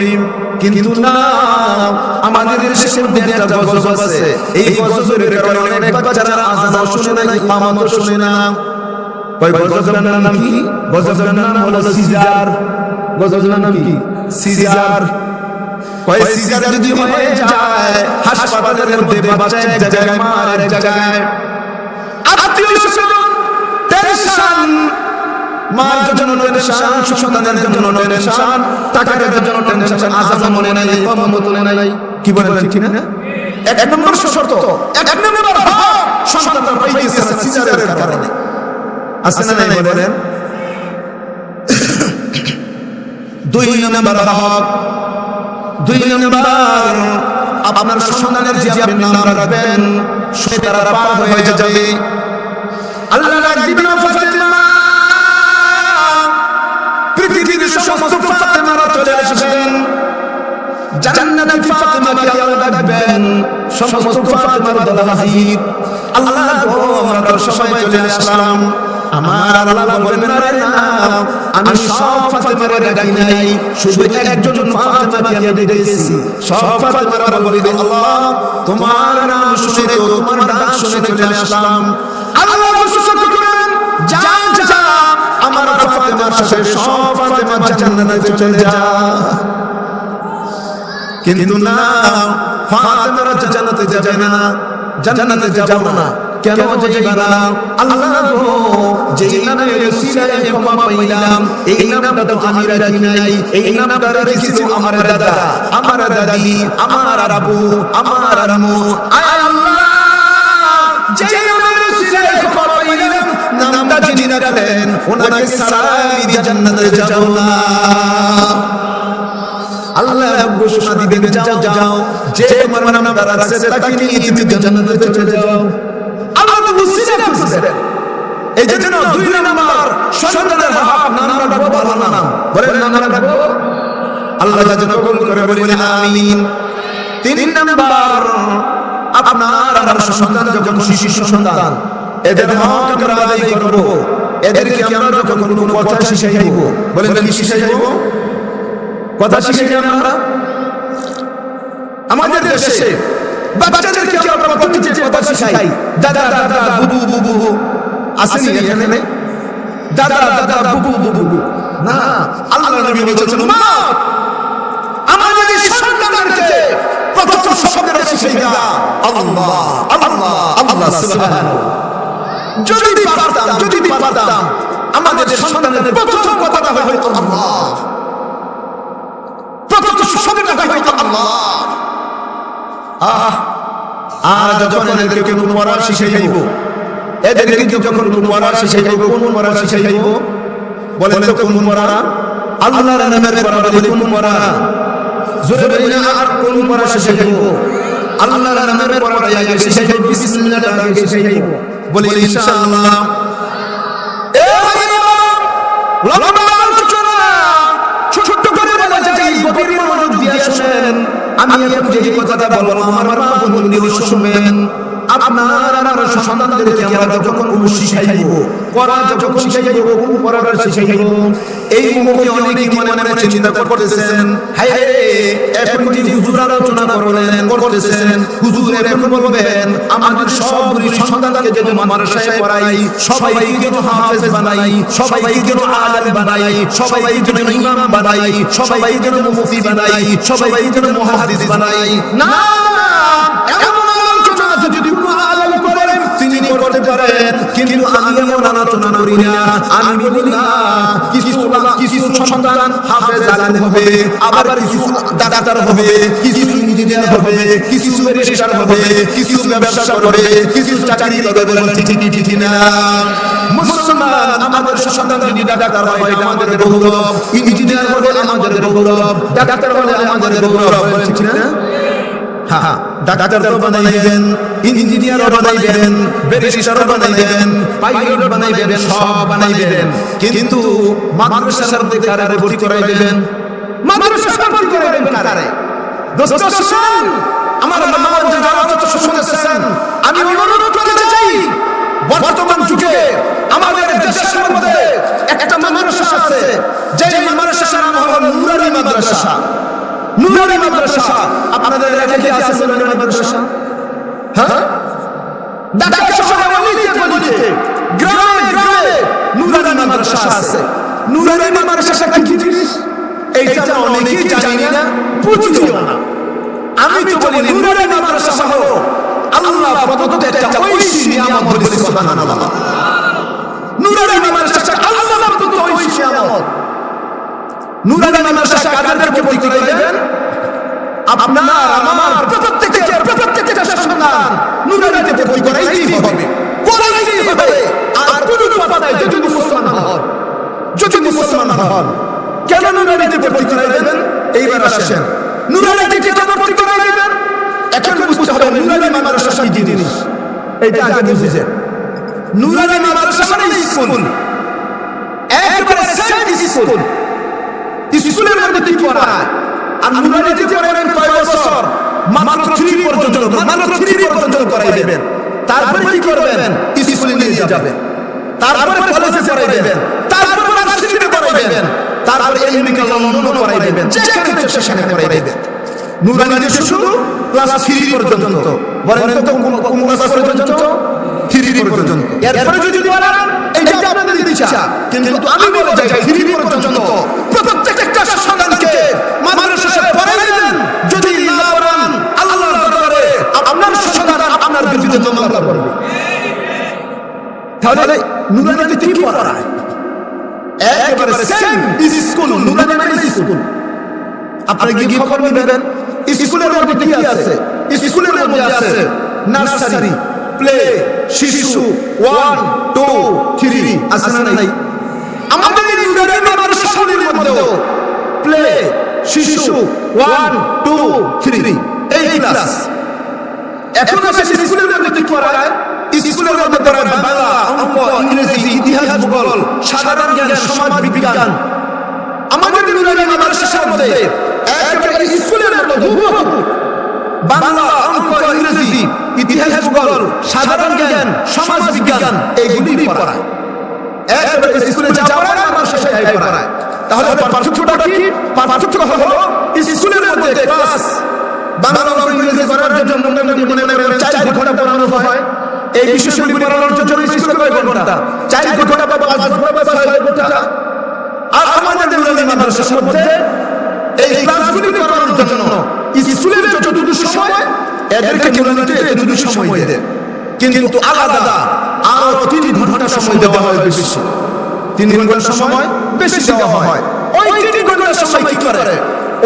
S1: কিন্তু না, আমাদের দেশের মধ্যে একটা গজব আছে। এই গজবের কারণে অনেক বাচ্চারা আযান শুনে না, ইকামত শুনে না। কয় গজবের নাম কি? গজবের নাম হলো সিজার। গজবের নাম কি? সিজার। কয় সিজার যদি হয়ে যায়, হাসপাতালের মধ্যে বাচ্চা এক জায়গায়, মা আর এক জায়গায়, আত্মীয়-স্বজন টেনশন, মার জন্য টেনশন, সন্তানের জন্য টেনশন, টাকার জন্য টেনশন, আযান মনে নাই, ইকামত মনে নাই। কি বলেন ঠিক না? এক নম্বর শর্ত, এক নম্বর হক, সন্তানরা পাইতেছে না সিজারের কারণে। আছে না নাই বলেন? দুই নম্বর হক, দুই নম্বর, আপনার সন্তানের যে আপনি নাম রাখবেন, সেটা পার হয়ে যাবে। আল্লাহ রাখবেন ফাতেমা, পৃথিবীর সমস্ত ফাতেমারা চলে আসবেন, জান্নাতের ফাতেমাকে আল্লাহ রাখবেন, সমস্ত ফাতেমার দল হাজির। আল্লাহ গো, আমরা সবাই চলে আসলাম। আমার আল্লাহ বলবেন, আরে না, আমি সব ফাতেমারে ডাকি নাই, শুধু একজন ফাতেমাকে আমি ডেকেছি। সব ফাতেমারা বলবে, আল্লাহ তোমার নাম শুনে, তোমার ডাক শুনে চলে আসলাম। আল্লাহ ঘোষণা করে যা যা আমার ফাতেমার সাথে সব ফাতেমা জান্নাতে চলে যা। কিন্তু না, ফাতেমার জান্নাতে যাবে না, জান্নাতে যাব না। কেন যাইবা না? আল্লাহ গো, যেই নামের উসিলায় ক্ষমা পাইলাম, এই নামটা তো আমি রাখি নাই, এই নামটা রেখেছি আমার দাদা, আমার দাদি, আমার আব্বু, আমার আম্মু। আয় আল্লাহ, যেই নামের উসিলায় ক্ষমা পাইলাম, নামটা যিনি রাখলেন, ওনাকে সালামি দিয়ে জান্নাতে যাব না। আল্লাহ ঘোষণা দিবেন, যাও যাও, যে তোমার নাম রাখছে তাকে নিয়ে তুমি জান্নাতে চলে যাও। আল্লাহ তো উসিলা করছেন। এই জন্য দুই নাম্বার সন্তানের হক নাম রাখবো ভালো নাম, বলেন নাম রাখবো, আল্লাহ যেন কবুল করে, বলেন আমিন। তিন নাম্বার, আপনার আমার সন্তান যখন শিশু সন্তান, এদের হক আমরা আদায় করব। এদেরকে আমরা যখন কোনো কথা শিখাইব, বলেন কি শিখাইব? কথা শিখাই আমরা আমাদের দেশে বাচ্চাদেরকে আমরা প্রতিটি কথা শিখাই, দাদা দাদা বুবু বুবু, আসেনি এখানে দাদা দাদা বুবু বুবু না। আল্লাহ নবী বলেছেন, মা আমাদের সন্তানদেরকে প্রথম শব্দটা শিখাইবা আল্লাহ আল্লাহ আল্লাহ সুবহানাল্লাহ। যদি পারতাম আমাদের সন্তানদের প্রথম কথাটা হয়তো আল্লাহ, আর যখন এদেরকে কোন মরা শিখাইব, এদেরকে যখন কোন মরা শিখাইব, কোন মরা শিখাইব, বলেন তো কোন মরা? আল্লাহর নামের পড়া, বলে কোন মরা? জোরে বলেন, আর কোন মরা শিখাইব? আল্লাহর নামের পড়া আগে শিখাইব, বিসমিল্লাহ আগে শিখাইব, বলে ইনশাআল্লাহ। এ ভাইরা, লম্বা আলোচনা ছোট করে বলা যায়, গভীর মনোযোগ দিয়ে শুনেন। আমি এখন যে কথাটা বলবো, আমার মা বোনগুলো শুনবেন। আপনার আমার সন্তানদেরকে আমরা যখন শিখাইব, পড়া যখন শিখাইব, পড়াটা শিখাইব, এই মুহূর্তে অনেকেই মনে মনে চিন্তা করতেছেন, হায় রে, এখন যে হুজুর আলোচনা করতেছেন, হুজুর এখন বলবেন আমাদের সবগুলি সন্তানকে যেন মাদ্রাসায় পড়াই, সবাইকে যেন হাফেজ বানাই, সবাইকে যেন আলেম বানাই, সবাইকে যেন ইমাম বানাই, সবাইকে যেন মুফতি বানাই, সবাইকে যেন মুহাদ্দিস বানাই। না, এমন আলোচনা যদি কোনো আলেম করেন তিনি করতে পারেন, কিন্তু আমি এমন আলোচনা করি না। আমি বলি না, কিছু সন্তান হাফেজ আলেম হবে, আবার কিছু ডাক্তার হবে, কিছু ইঞ্জিনিয়ার হবে, কিছু ব্যারিস্টার হবে, কিছু ব্যবসা করবে, কিছু চাকরি করবে, বলেন ঠিক না? মুসলমান আমাদের সন্তান যদি ডাক্তার হয় এটা আমাদের গৌরব, ইঞ্জিনিয়ার হলে আমাদের গৌরব, ডাক্তার হলে আমাদের গৌরব, বলেন ঠিক না? হ্যাঁ, ডাক্তার বানাইবেন, ইঞ্জিনিয়ার বানাইবেন, ব্যারিস্টার বানাইবেন, পাইলট বানাইবেন, সব বানাইবেন, কিন্তু মাদ্রাসার মধ্যে কারে ভর্তি করাইবেন? মাদ্রাসার ভর্তি করাইবেন কারে? দোস্ত শুনুন, আমার মা যারা আলোচনা শুনেছেন, আমি অনুরোধ করতে চাই, বর্তমান যুগে আমাদের দেশের মধ্যে একটা মাদ্রাসা আছে, যে মাদ্রাসার নাম হলো নুরানি মাদ্রাসা। নুরানি মাদ্রাসা আপনাদের এলাকায় আছে? নুরানি মাদ্রাসা, হ্যাঁ, ঢাকা শহরে অনেক গলিতে, গ্রামে গ্রামে নুরানি মাদ্রাসা আছে। নুরানি মাদ্রাসা কি জিনিস এইটা অনেকেই জানি না, বুঝিও না। আমি তো বলি নুরানি মাদ্রাসা হলো আল্লাহ প্রদত্ত একটা ঐশী নিয়ামত, বলি সুবহানাল্লাহ। নুরানি মাদ্রাসা আল্লাহ প্রদত্ত ঐশী নিয়ামত। নুরানি মাদ্রাসা কাদেরকে ভর্তি করাইবেন? আপনার আমার প্রত্যেকটা সন্তান নুরানিতে ভর্তি করাইতেই হবে, করাইতেই হবে। আর কোনো কথা নাই, যদি মুসলমান হন, যদি মুসলমান হন, কেন নুরানিতে ভর্তি করাইবেন? এইবার আসেন, নুরানিতে কেন ভর্তি করাইবেন? এখন বুঝতে হবে নুরানি মাদ্রাসা কি জিনিস, এইটা আগে বুঝেছেন। নুরানি মাদ্রাসা মানে স্কুল, একবারে সেম স্কুল। স্কুলের মধ্যে কি পড়ায়? আর নুরানিতে পড়াবেন কয় বছর? মাত্র 3 পর্যন্ত, মাত্র 3 পর্যন্ত করাইবেন। তারপরে কি করবেন? স্কুলে নিয়ে যাবেন, তারপরে কলেজে পড়াইবেন, তারপরে ইউনিভার্সিটিতে পড়াইবেন, তারপরে আমেরিকা লন্ডনে পড়াইবেন, যেখানে ইচ্ছা সেখানে পড়াইবেন। নুরানিতে শুধু ক্লাস 3 পর্যন্ত। বলেন তো কোন ক্লাস পর্যন্ত? 3 3 পর্যন্ত। এরপরে যদি বলেন এইটা আপনাদের ইচ্ছা, কিন্তু আমি বলে যাই 3 পর্যন্ত প্রত্যেকটা সন্তানকে মাদ্রাসায় পড়াইবেন। যদি না পড়ান আল্লাহর দরবারে আপনার সন্তান আপনার বিরুদ্ধে মামলা করবে। তাহলে নুরানি কি পড়ায়? একেবারে সেম স্কুল, নুরানি মানে স্কুল। আপনি কি খবর নেবেন? স্কুলের মধ্যে কি আছে? স্কুলের মধ্যে আছে নার্সারি, প্লে, শিশু 1 2 3 আছে না নাই? আমাদের নুরানি মাদ্রাসাগুলির মধ্যেও প্লে, শিশু 1 2 3 এই ক্লাস। এখন আছে স্কুলের মধ্যে কি পড়ায়? স্কুলের মধ্যে পড়ায় বাংলা, অঙ্ক, ইংরেজি, ইতিহাস, ভূগোল, সাধারণ জ্ঞান, সমাজ বিজ্ঞান। আমাদের নুরানি মাদ্রাসার মধ্যে একেবারে স্কুলের মধ্যে বাংলা, অঙ্ক, ইংরেজি, ইতিহাস, ভূগোল, সাধারণ জ্ঞান, সমাজ বিজ্ঞান এইগুলি পড়ায়। একেবারে স্কুলে যা পড়ায় মাদ্রাসায় তাই পড়ায়। তাহলে পার্থক্যটা কি? পার্থক্য হলো স্কুলের মধ্যে ক্লাস বাংলা, অঙ্ক, ইংরেজি পড়ার জন্য মনে 4 ঘন্টা পড়ানো হয়। এই বিষয়গুলি পড়ানোর জন্য স্কুলে কয় ঘন্টা? 4 ঘন্টা বা 5 ঘন্টা বা 6 ঘন্টা। আর আমাদের নুরানি মাদ্রাসার মধ্যে এই ক্লাসগুলি করানোর জন্য স্কুলের যতটুকু সময় এদেরকে নুরানিতে এতটুকু সময় দেয়, কিন্তু আলাদা আরো 3 ঘন্টা সময় দেওয়া হয় বেশি। 3 ঘন্টা সময় বেশি দেওয়া হয়। ওই 3 ঘন্টা সময় কি করে?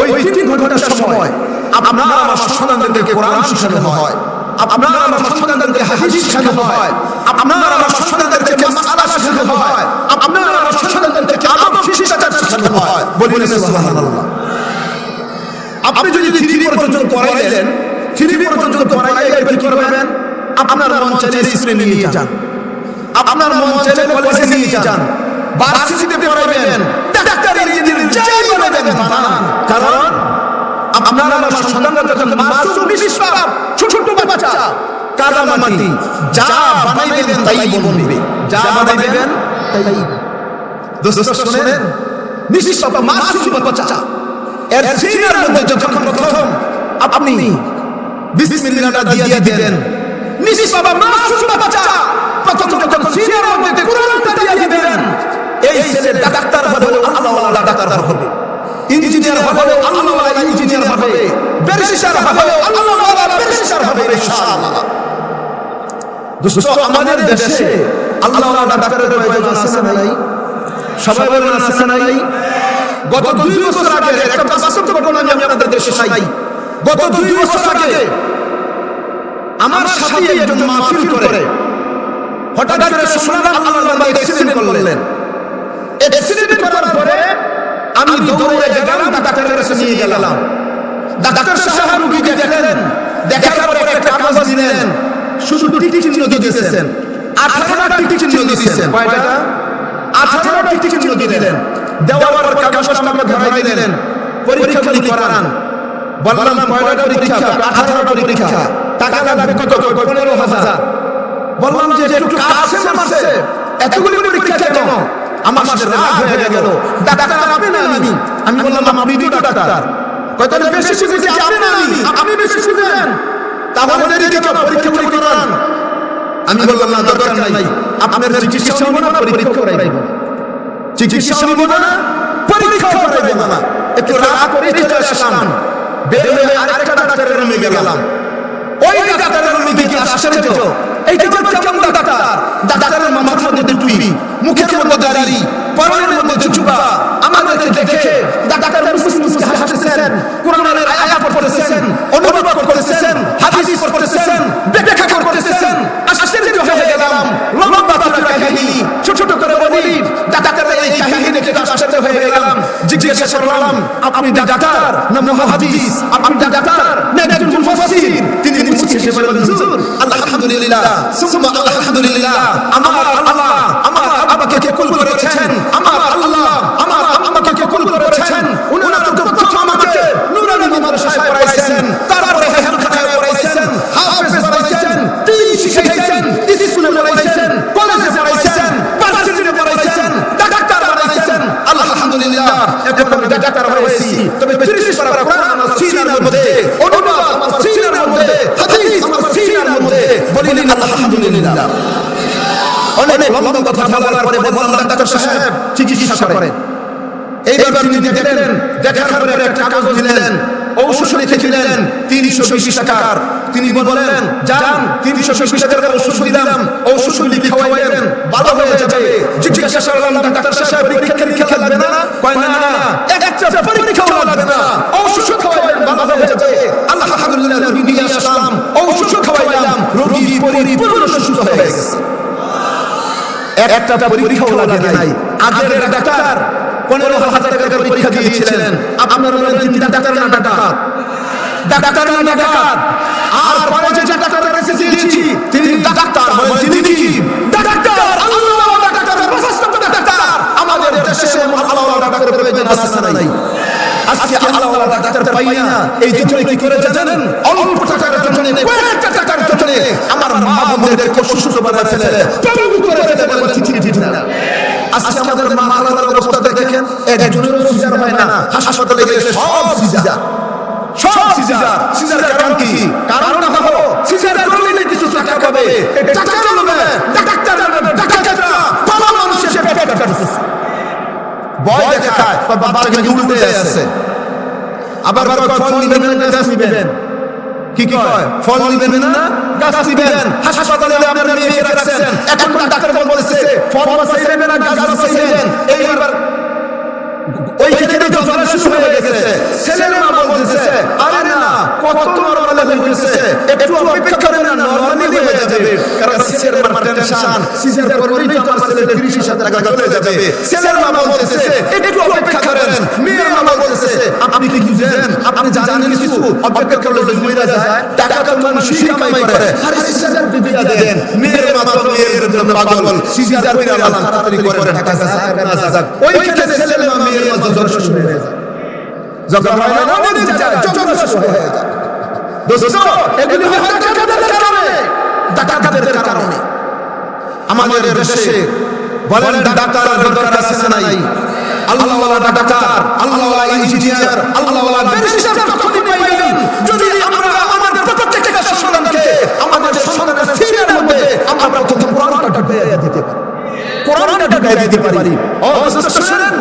S1: ওই 3 ঘন্টা সময় আপনার আমার সন্তানদেরকে কোরআন শেখানো হয়, আপনার আমার সন্তানদেরকে হাদিস শেখানো হয়, আপনার আমার সন্তানদেরকে মাসআলা শেখানো হয়, আপনার আমার সন্তানদেরকে আদব শিক্ষা শেখানো হয়। বলেন সুবহানাল্লাহ। আপনি যদি 3 পর্যন্ত পড়াইলেন, 3 পর্যন্ত পড়াইলে কি করবেন? আপনার মন চাইলে স্কুলে নিয়ে যান, আপনার মন চাইলে কলেজে নিয়ে যান, ভার্সিটিতে পড়াইবেন, ডাক্তার, ইঞ্জিনিয়ার যাই বানাবেন বানান। কারণ আপনার আমার সন্তানরা যখন মাসুম নিষ্পাপ ছোট বাচ্চা, কাদামাটি যা বানাইবেন তাই বলবে, যা বানাইবেন তাই। দোস্ত শুনেন, নিষ্পাপ মাসুম বাচ্চা এর সিনার মধ্যে যখন প্রথম আপনি বিসমিল্লাহটা দিয়ে দিবেন, নিষ্পাপ মাসুম বাচ্চা প্রথম যখন সিনার মধ্যে কোরআনটা দিয়ে দিবেন, এই ছেলে ডাক্তার হবে, আল্লাহওয়ালা ডাক্তার হবে, ইঞ্জিনিয়ার হবে, আল্লাহওয়ালা ইঞ্জিনিয়ার হবে, ব্যারিস্টার হবে, আল্লাহওয়ালা ব্যারিস্টার হবে ইনশাআল্লাহ। দোস্ত আমাদের দেশে আল্লাহওয়ালা ডাক্তারের প্রয়োজন আছে না নাই? সবাই বলেন আছে না নাই? গত 2 বছর আগে একটা বাস্তব ঘটনা আমি আপনাদের দেশে শোনাই। গত 2 বছর আগে আমার সাথে একজন মাহফিল করে হঠাৎ করে শুনলাম আল্লাহর বান্দা অ্যাক্সিডেন্ট করলেন। অ্যাক্সিডেন্ট করার পরে আমি দৌড়ে গেলাম, ডাক্তারের কাছে নিয়ে গেলাম। ডাক্তার সাহেব রোগীকে দেখলেন, দেখার পরে একটা কাগজ দিলেন, শুধু টিক চিহ্ন দিয়েছেন, 18টা টিক চিহ্ন দিয়েছেন। কয়টা? 18টা টিক চিহ্ন দিলেন। দেওয়ার পর কাগজটা আমাকে ধরাই দিলেন, পরীক্ষাগুলি করান। বললাম কয়টা পরীক্ষা? 18টা পরীক্ষা। টাকা লাগবে কত? 15,000। বললাম যে একটু কাছে মারছে, এতগুলি পরীক্ষা কেন? আমার সাথে রাগ হয়ে গেল। ডাক্তার আপনি না আমি? আমি বললাম আমি তো ডাক্তার। কয়টা বেশি বুঝেছি আপনি না আমি বেশি বুঝেন, তাহলে দেরি কেন? পরীক্ষা করান। আমি বললাম না দরকার নাই, আপনার চিকিৎসা হবে না, পরীক্ষা করাইব। চিকিৎসা হবে না, পরীক্ষা করাইব না। একটু রাগ করে চলে আসলাম, বের হয়ে আরেকটা ডাক্তারের রুমে গেলাম। ওই ডাক্তারের রুমে গিয়ে আশ্চর্য, এইটা কেমন ডাক্তার? ডাক্তারের মাথার মধ্যে টুপি, মুখের মধ্যে দাড়ি, পরনের মধ্যে জুব্বা। আমাদেরকে দেখে ডাক্তার মুসলিম হাসতেছেন, কোরআনের আয়াত পড়তেছেন, অনুবাদ করতেছেন, হাদিস পড়তেছেন, ব্যাখ্যা করতেছেন। আশ্চর্য হয়ে গেলাম। লম্বা কাহিনী ছোট ছোট করে বলি, ডাক্তারের এই কাহিনী দেখে আশ্চর্য হয়ে গেলাম। জিজ্ঞাসা করলাম, আপনি ডাক্তার না মুহাদ্দিস? আপনি ডাক্তার না একজন মুফাসসির? তিনি মুচকি হেসে বললেন, হুজুর আলহামদুলিল্লাহ সুম্মা আলহামদুলিল্লাহ, আমার আল্লাহ আমার আব্বাকে কবুল করেছেন, আমার আল্লাহ আমার আম্মাকে কবুল করেছেন। উনারা তো প্রথম আমাকে নুরানি মাদ্রাসায় পড়াইছেন, তারপরে হেফজখানায় পড়াইছেন, হাফেজ বানাইছেন, দিন শিখাইছেন, স্কুলে পড়াইছেন, কলেজে পড়াইছেন, ভার্সিটিতে পড়াইছেন, ডাক্তার বানাইছেন। আলহামদুলিল্লাহ এখন আমি ডাক্তার হয়েছি। তবে 30 পারা কোরআন আমার সিনার মধ্যে, অনুবাদ আমার সিনার মধ্যে, হাদিস আমার সিনার মধ্যে। বলিলেন আলহামদুলিল্লাহ। অনেক লম্বা কথা বলার পরে বললাম ডাক্তার সাহেব চিকিৎসা করেন। এইবার তিনি দেখলেন, দেখার পরে একটা কাগজ দিলেন, ঔষধ লিখে দিলেন 320 টাকার। তিনি বললেন যান 320 টাকার ওষুধ দিলাম, ঔষধ লিখে খাওয়াইলেন, ভালো হয়ে যাবে। জিজ্ঞাসা করলাম ডাক্তার সাহেব পরীক্ষা লাগবে না? কয় না না, একটা পরীক্ষাও লাগবে না, ঔষধ খাওয়াইলেন ভালো হয়ে যাবে। আলহামদুলিল্লাহ রোগী নিয়ে আসলাম, ঔষধ খাওয়াইলাম, রোগী পরিপূর্ণ সুস্থ হয়ে গেছে। একটা পরীক্ষাও লাগে নাই। আগের ডাক্তার 15,000 টাকার পরীক্ষা দিয়েছিলেন, আপনারা বলেন তিনি ডাক্তার না ডাক্তার? ডাক্তার না ডাক্তার? আর পরে যে ডাক্তার কাছে দিয়েছি তিনি ডাক্তার, বলেন তিনি কি ডাক্তার? আল্লাহ ডাক্তার, প্রশস্ত ডাক্তার। আমাদের দেশে আল্লাহ ডাক্তারের প্রয়োজন আছে না নাই? আজকে আল্লাহ ডাক্তার পাই না, এই জন্য কি করে জানেন? অল্প টাকার জন্য, কয়েকটা টাকার জন্য আমার মা বোনদেরকে অসুস্থ বানাচ্ছে, পঙ্গু করে ফেলে, বলেন ঠিক না? আজকে আমাদের মা খালার অবস্থা দেখেন, একজনের সিজার হয় না, হাসপাতালে গেলে সব সিজার, সব সিজার। সিজার কারণ কি? কারণ হলো সিজার করলে কিছু টাকা পাবে, টাকা নেবে ডাক্তার, ডাক্তাররা পালা মানুষের পেট কাটছে, ভয় দেখায়, বাচ্চাকে উল্টে আসছে। আবার ফল নিবেন না গাছ নিবেন, কি কয় ফল নিবেন না গাছ নিবেন। হাসপাতালে আপনার মেয়েকে রাখছেন, এখন ডাক্তার বলতেছে ফল বাঁচাইবেন না গাছ বাঁচাইবেন। এইবার ওই ক্ষেত্রে তো জ্বর শুরু হয়ে গেছে, ছেলের মা বলতেছে আরে না কত নরমাল হয়ে গেছে, একটু অপেক্ষা করেন না, নরমালি হয়ে যাবে। কারণ ছেলের মার টেনশন, সিজার করলেই তো আমার ছেলে 30,000 টাকা চলে যাবে। ছেলের মা বলতেছে একটু অপেক্ষা করেন, মেয়ের মা বলতেছে আপনি কি বুঝেন, আপনি জানেন কিছু, অপেক্ষা করলে যদি মরে যায় টাকা তো মানুষই কামাই করে, আরে সিজার দিয়ে দেন। মেয়ের মা তো মেয়ের জন্য পাগল, সিজার কইরা আল্লাহ তাড়াতাড়ি করে টাকা যায় না যায়। ওই ক্ষেত্রে ছেলের মা মেয়ের মা জ্বর শুরু হয়ে যায়, যখন হয় না মরে যায়, জ্বর শুরু হয়ে যায়। দোস্ত এগুলি হয় ডাকাতের কারণে, ডাকাতের কারণে। আমাদের দেশে বলেন ডাক্তারের দরকার আছে না নাই? আল্লাহওয়ালা ডাক্তার, আল্লাহওয়ালা ইঞ্জিনিয়ার, আল্লাহওয়ালা ব্যারিস্টার তখনই পাইবেন যদি আমরা আমাদের প্রত্যেকটা সন্তানকে আমাদের সন্তানের সিনার মধ্যে আমরা প্রথম কোরআনটা ঢুকিয়ে দিতে পারি, কোরআনটা ঢুকিয়ে দিতে পারি। ও শুনেন,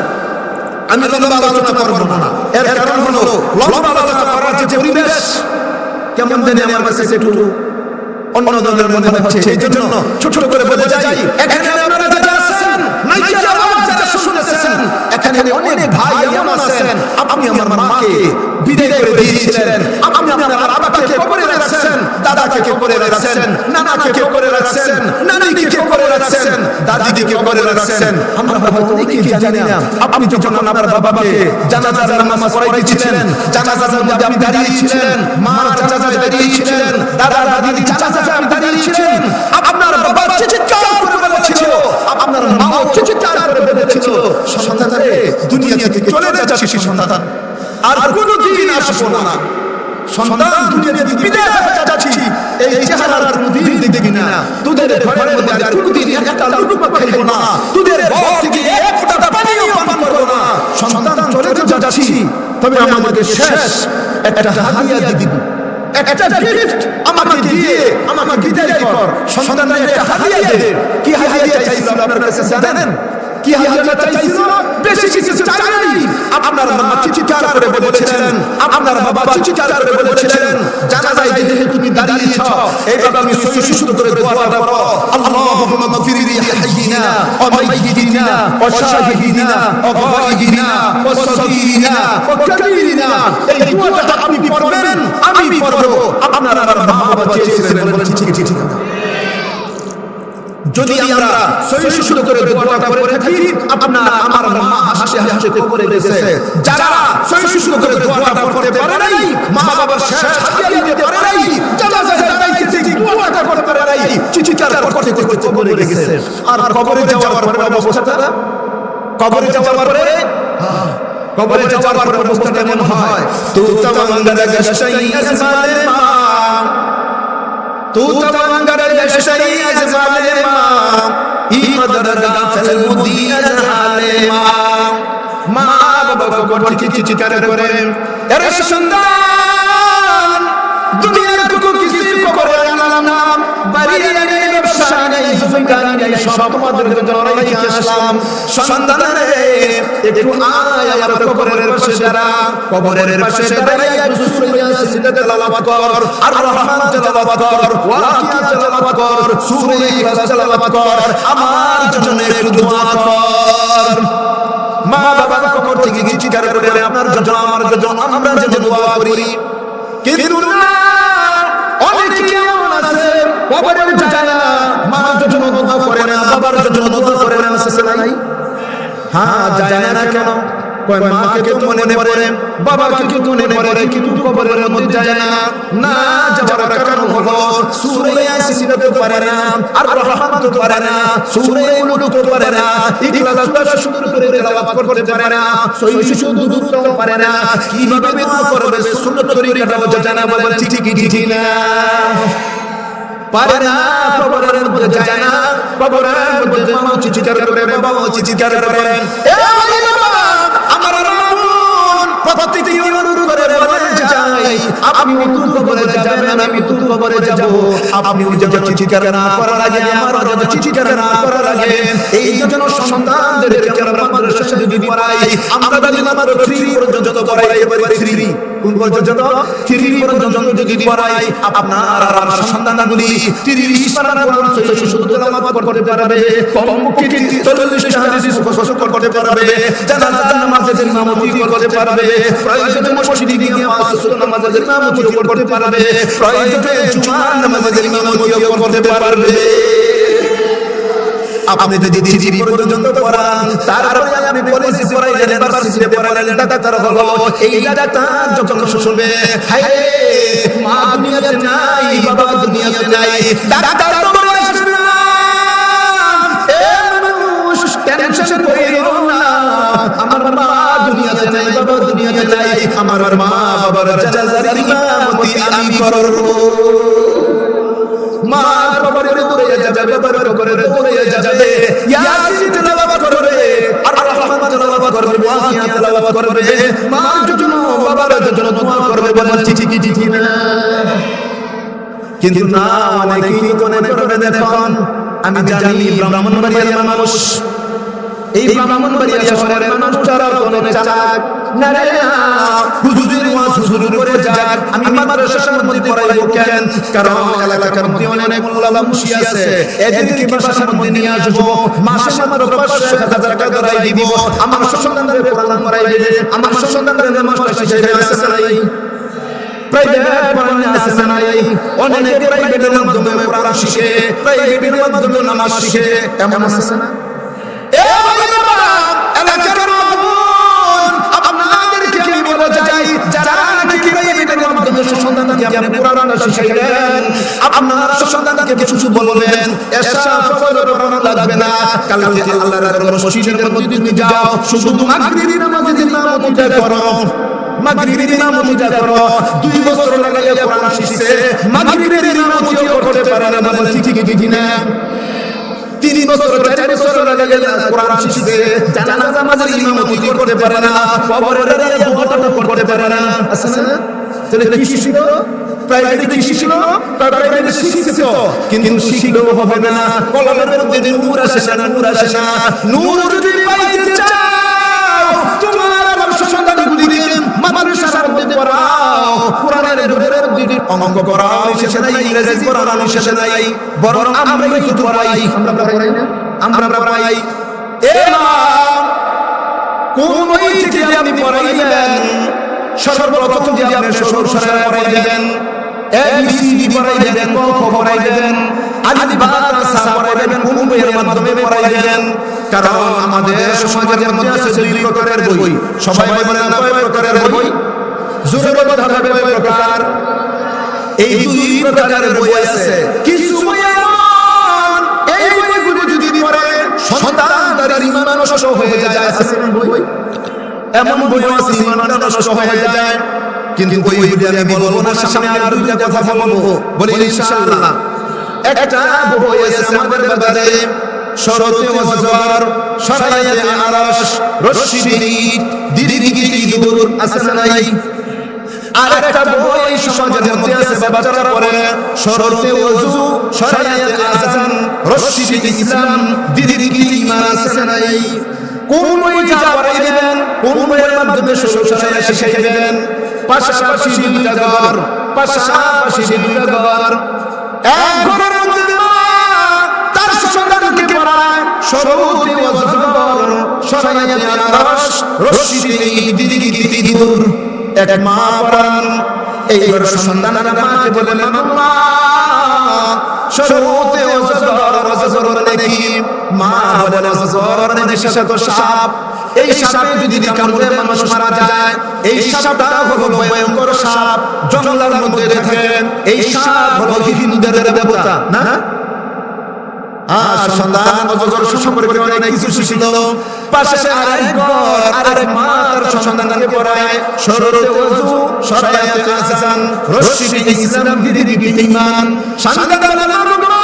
S1: আমি লম্বা আলোচনা করব না, এর কারণ হলো লম্বা আলোচনা করার যে পরিবেশ কেমন জানি আমার কাছে একটু অন্য ধরনের মনে হচ্ছে। এই জন্য ছোট ছোট করে বলে যাই, এখানে আপনারা যারা আছেন, মাইকের আওয়াজ যারা শুনতেছেন, এখানে অনেক ভাই এমন আছেন আপনি আমার মাকে বিদায় করে দিয়েছিলেন, আপনি আপনার বাবাকে কবরে রাখছেন, দাদাকে কবরে রাখছেন, নানাকে কবরে রাখছেন, নানিকে কবরে রাখছেন, দাদিকে কবরে রাখছেন। আমরা হয়তো অনেকেই জানি না আপনি যখন আপনার বাবাকে জানাজার নামাজ পড়াইতেছিলেন, জানাজার মধ্যে আপনি দাঁড়িয়েছিলেন, মার জানাজায় দাঁড়িয়েছিলেন, দাদা দাদির জানাজায় আপনি দাঁড়িয়েছিলেন, আপনার বাবা চিৎকার করে বলেছিল, আপনার মাও চিৎকার করে বলেছিল সন্তানরে দুনিয়া থেকে চলে যাচ্ছে সন্তান, আর কোনোদিন আসবো না। সন্তান দুনিয়া থেকে বিদায় হয়ে যাচ্ছি, এই চেহারার কোনোদিন দেখবি না, তোদের ঘরের মধ্যে আর কোনোদিন একটা লুটু খাইবো না, তোদের ঘর থেকে এক ফোঁটা পানিও পান করবো না। সন্তান চলে যাচ্ছি, তবে আমাদের শেষ একটা হাদিয়া দিব, একটা গিফট আমাকে দিয়ে আমাকে বিদায় কর। সন্তানের একটা হাদিয়া দে। কি হাদিয়া চাইছিল আপনার কাছে জানেন? কি হাদিয়া চাইছিল? বেশি কিছু চাই নাই। আপনার মা চিৎকার করে বলেছিলেন, আপনার বাবা চিৎকার করে বলেছিলেন, জানাজায় দেখে তুমি দাঁড়িয়েছ, এইভাবে আমি সুস্থ করে দোয়াটা করো, আল্লাহুম্মা গফির লি হাইয়িনা ওয়া মাইয়িতিনা ওয়া শাহিদিনা ওয়া গায়িবিনা ওয়া সাগীরিনা ওয়া কাবীরিনা। এই দোয়াটা আপনি পড়বেন, আমি পড়ব। আপনার আমার মা বাবা চেয়েছিলেন, বলেন ঠিক ঠিক ঠিক। যদি আমরা সুস্থ করে দোয়াটা পড়ে থাকি, আপনার আমার মা হাসি হাসি কবরে গেছে। যারা সুস্থ করে দোয়াটা পড়তে পারে নাই, মা বাবার শেষ হাদিয়া দিতে পারে নাই, জানাজায় দাঁড়াইতে দোয়াটা করতে পারে নাই, চিৎকার করতে করতে কবরে গেছে। আর কবরে যাওয়ার পরে অবস্থাটা, কবরে যাওয়ার পরে কবরে যাওয়ার পরে অবস্থাটা এমন হয়, তু তাওয়াঙ্গারা গাশাই আজমালেমা, তু তাওয়াঙ্গারা গাশাই আজমালেমা, ই কদর গাফল মুদিয়া জালেমা। মা বাবা কবর চিৎকার করে, আরে সন্তান দুনিয়ার কোনো কিছু কবরে আনলাম না, বাড়ি আনে ব্যবসা বাড়ি নাই জমি নাই সব তোমাদের জন্য রেখে আসলাম সন্তানরে একটু আয় আমার কবরের পাশে দাঁড়া কবরের পাশে দাঁড়াই একটু সূরা ইয়াসিন তেলাওয়াত কর আর রহমান তেলাওয়াত কর ওয়াকিয়া তেলাওয়াত কর সূরা ইখলাস তেলাওয়াত কর আমার জন্য একটু দোয়া কর মা বাবার কবর থেকে চিৎকার করে আপনার জন্য আমার জন্য আমরা যে দোয়া করি কিন্তু না অনেকে কেমন আছে কবরে যায় না মার জন্য দোয়া করে না বাবার জন্য দোয়া করে না আছে নাই হ্যাঁ যায় না কেন কয় মাকে তো মনে পড়ে বাবাকে তো মনে পড়ে কিন্তু কবরের মধ্যে যায় না না যাওয়ার কারণ হলো সূরা ইয়াসিন তো পারে না আর রহমান তো পারে না সূরা মুলক তো পারে না ইখলাস সুন্দর করে তেলাওয়াত করতে পারে না সহিহ শুদ্ধ দুরূদও পারে না কিভাবে দোয়া করবে সুন্নাত তরিকাটাও জানা বলেন ঠিক না পারে না কবরের মধ্যে যায় না কবরের মধ্যে মা চিৎকার করে বাবা চিৎকার করে এ বাবা আমার রামুন প্রত্যেকটি অনুরোধ করে বলে যাই আপনি তুই কবরে যাবেন আমি তুই কবরে যাব আপনি ওই যে চিৎকার না করার আগে আমার যে চিৎকার না করার আগে এই জন্য সন্তানদেরকে আমরা মাদ্রাসা যদি পড়াই আমরা যদি নামাজ 3 পর্যন্ত পড়াই এবারে 3 কোন পর্যন্ত 3 পর্যন্ত যদি পড়াই আপনার আর আমার সন্তানগুলি 30 পারা কোরআন শুদ্ধ তেলাওয়াত করতে পারবে কমপক্ষে 40 হাদিস মুখস্থ করতে পারবে জানাজা নামাজের ইমামতি করতে পারবে প্রয়োজনে মসজিদে গিয়ে পাঁচ ওয়াক্ত নামাজের ইমামতি করতে পারবে প্রয়োজনে জুমার নামাজের ইমামতি করতে পারবে আপনি যদি 3 পর্যন্ত পড়ান তারপরে আপনি কলেজে পড়াইলেন ইউনিভার্সিটিতে পড়াইলেন ডাক্তার হলো এই ডাক্তার যখন শুনবে হায় মা দুনিয়াতে নাই বাবা দুনিয়াতে নাই ডাক্তার তো বলে আসবে না এ মানুষ টেনশন কইরো না আমার মা দুনিয়াতে নাই বাবা দুনিয়াতে নাই আমার মা বাবার জানাজার ইমামতি আমি করব মা কবরে দূরে যাবে বাবার কবরে দূরে যাবে ইয়াসিন তেলাওয়াত করবে আর রহমান তেলাওয়াত করবে ওয়াকিয়া তেলাওয়াত করবে মার জন্য বাবার জন্য দোয়া করবে বলেন ঠিক না কিন্তু না অনেকেই মনে করবে দেখুন আমি জানি ব্রাহ্মণবাড়িয়ার মানুষ এই ব্রাহ্মণবাড়িয়া শহরের মানুষ তারা অনেক চালাক না রে হুজুরের ওয়াজ হুজুর করে যাক আমি মাদ্রাসার মধ্যে পড়াইবো কেন কারণ এলাকার মধ্যে অনেক মোল্লা মুশি আছে এদেরকে বাসার মধ্যে নিয়ে আসবো মাসে আমার 500,000 টাকা ধরাই দিব আমার সন্তানদের কোরআন পড়াইবে আমার সন্তানদের নামাজ শিখাইবে আছে নাই প্রাইভেট পড়ানো আছে নাই অনেকে প্রাইভেটের মাধ্যমে কোরআন শিখে প্রাইভেটের মাধ্যমে নামাজ শিখে এমন আছে না এ বাবা এলাকার মামুন আপনাদেরকে আমি বলতে চাই যারা নাকি প্রাইভেটের মাধ্যমে সন্তানকে আপনি কোরআন শিখাইলেন আপনারা সন্তানকে কিছু বলবেন এসা ফজর পড়ানো লাগবে না কালকে আল্লাহর মসজিদের মধ্যে তুমি যাও শুধু মাগরিবের নামাজে ইমামতি করো মাগরিবের ইমামতি করো 2 বছর লাগাইয়া কোরআন শিখছে মাগরিবের ইমামতি করতে পারে না বলে ঠিক না 3 বছর 4 বছর লাগাইয়া কোরআন শিখছে জানাজা নামাজের ইমামতি করতে পারে না কবরের দোয়াটা করতে পারে না আছে না তাহলে কি শিখলো প্রাইভেটে কি শিখলো প্রাইভেটে শিখছে কিন্তু শিখলেও হবে না কলমের মধ্যে নূর আসে না নূর যদি পাইতে চাও তোমার আমার সন্তানগুলিকে মাদ্রাসার মধ্যে পড়াও কোরআনের নূরের দিকে অঙ্ক করাও শেষে নাই ইংরেজি পড়ানো শেষে নাই বরং আমরা কি পড়াই আমরা পড়াই এ মা কোন বই থেকে আপনি পড়াইবেন সর্বপ্রথম যে আপনি শ্বশুর শাশুড়ি পড়াইবেন এবিসিডি পড়াইবেন ক খ পড়াইবেন আলিফ বা তা সা পড়াইবেন কোন বইয়ের মাধ্যমে পড়াইবেন কারণ আমাদের সমাজের মধ্যে আছে 2 প্রকারের বই সবাই বলেন না কয় প্রকারের বই জোরে বলতে হবে কয় প্রকার এই 2 প্রকারের বই আছে কিছু বই এমন এই বইগুলো যদি পড়ে সন্তানদের ঈমান নষ্ট হয়ে যায় আছে বই এমন বই আছে ঈমান নষ্ট হয়ে যায় কিন্তু ওই বইটা আমি বলবো না সামনে আর দুইটা কথা বলবো বলি ইনশাআল্লাহ একটা বই আছে আমাদের বাজারে শরতে ওয়াজবার শরায়াতে আরাশ রশিদি দিদিগি দূর আছে নাই আরেকটা বই সমাজের মধ্যে আছে বাচ্চারা পড়ে শরতে ওযু শরিয়াতে আযান রশিদ ইসলাম দিদিকি ঈমান আছে নাই কোন বইটা পড়াইবেন কোন বইয়ের মাধ্যমে শরিয়া শিখাইবেন পাশাপাশি দুইটা ঘর পাশাপাশি দুইটা ঘর এক ঘরের মধ্যে তার সন্তানকে পড়ায় শরতে ওযু শরিয়াতে আযান রশিদ দিদিকি দূর এক মা পড়ান এইবার সন্তানরা মাকে বলে মা শরতে ওযু মানে কি মা বলে ওযু মানে সাথে সাপ এই সাপে যদি কামড়ে মানুষ মারা যায় এই সাপটা হলো ভয়ঙ্কর সাপ জঙ্গলের মধ্যে থাকে এই সাপ হলো হিন্দুদের দেবতা না সন্তান অজগর সম্পর্কে অনেক কিছু ছিল পাশে আরেক ঘর আরেক মা তার সন্তানকে পড়ায় শরতে ওযু শরিয়াতে আযান রশিদ ইসলাম দিদিকি ঈমান সন্তান বলো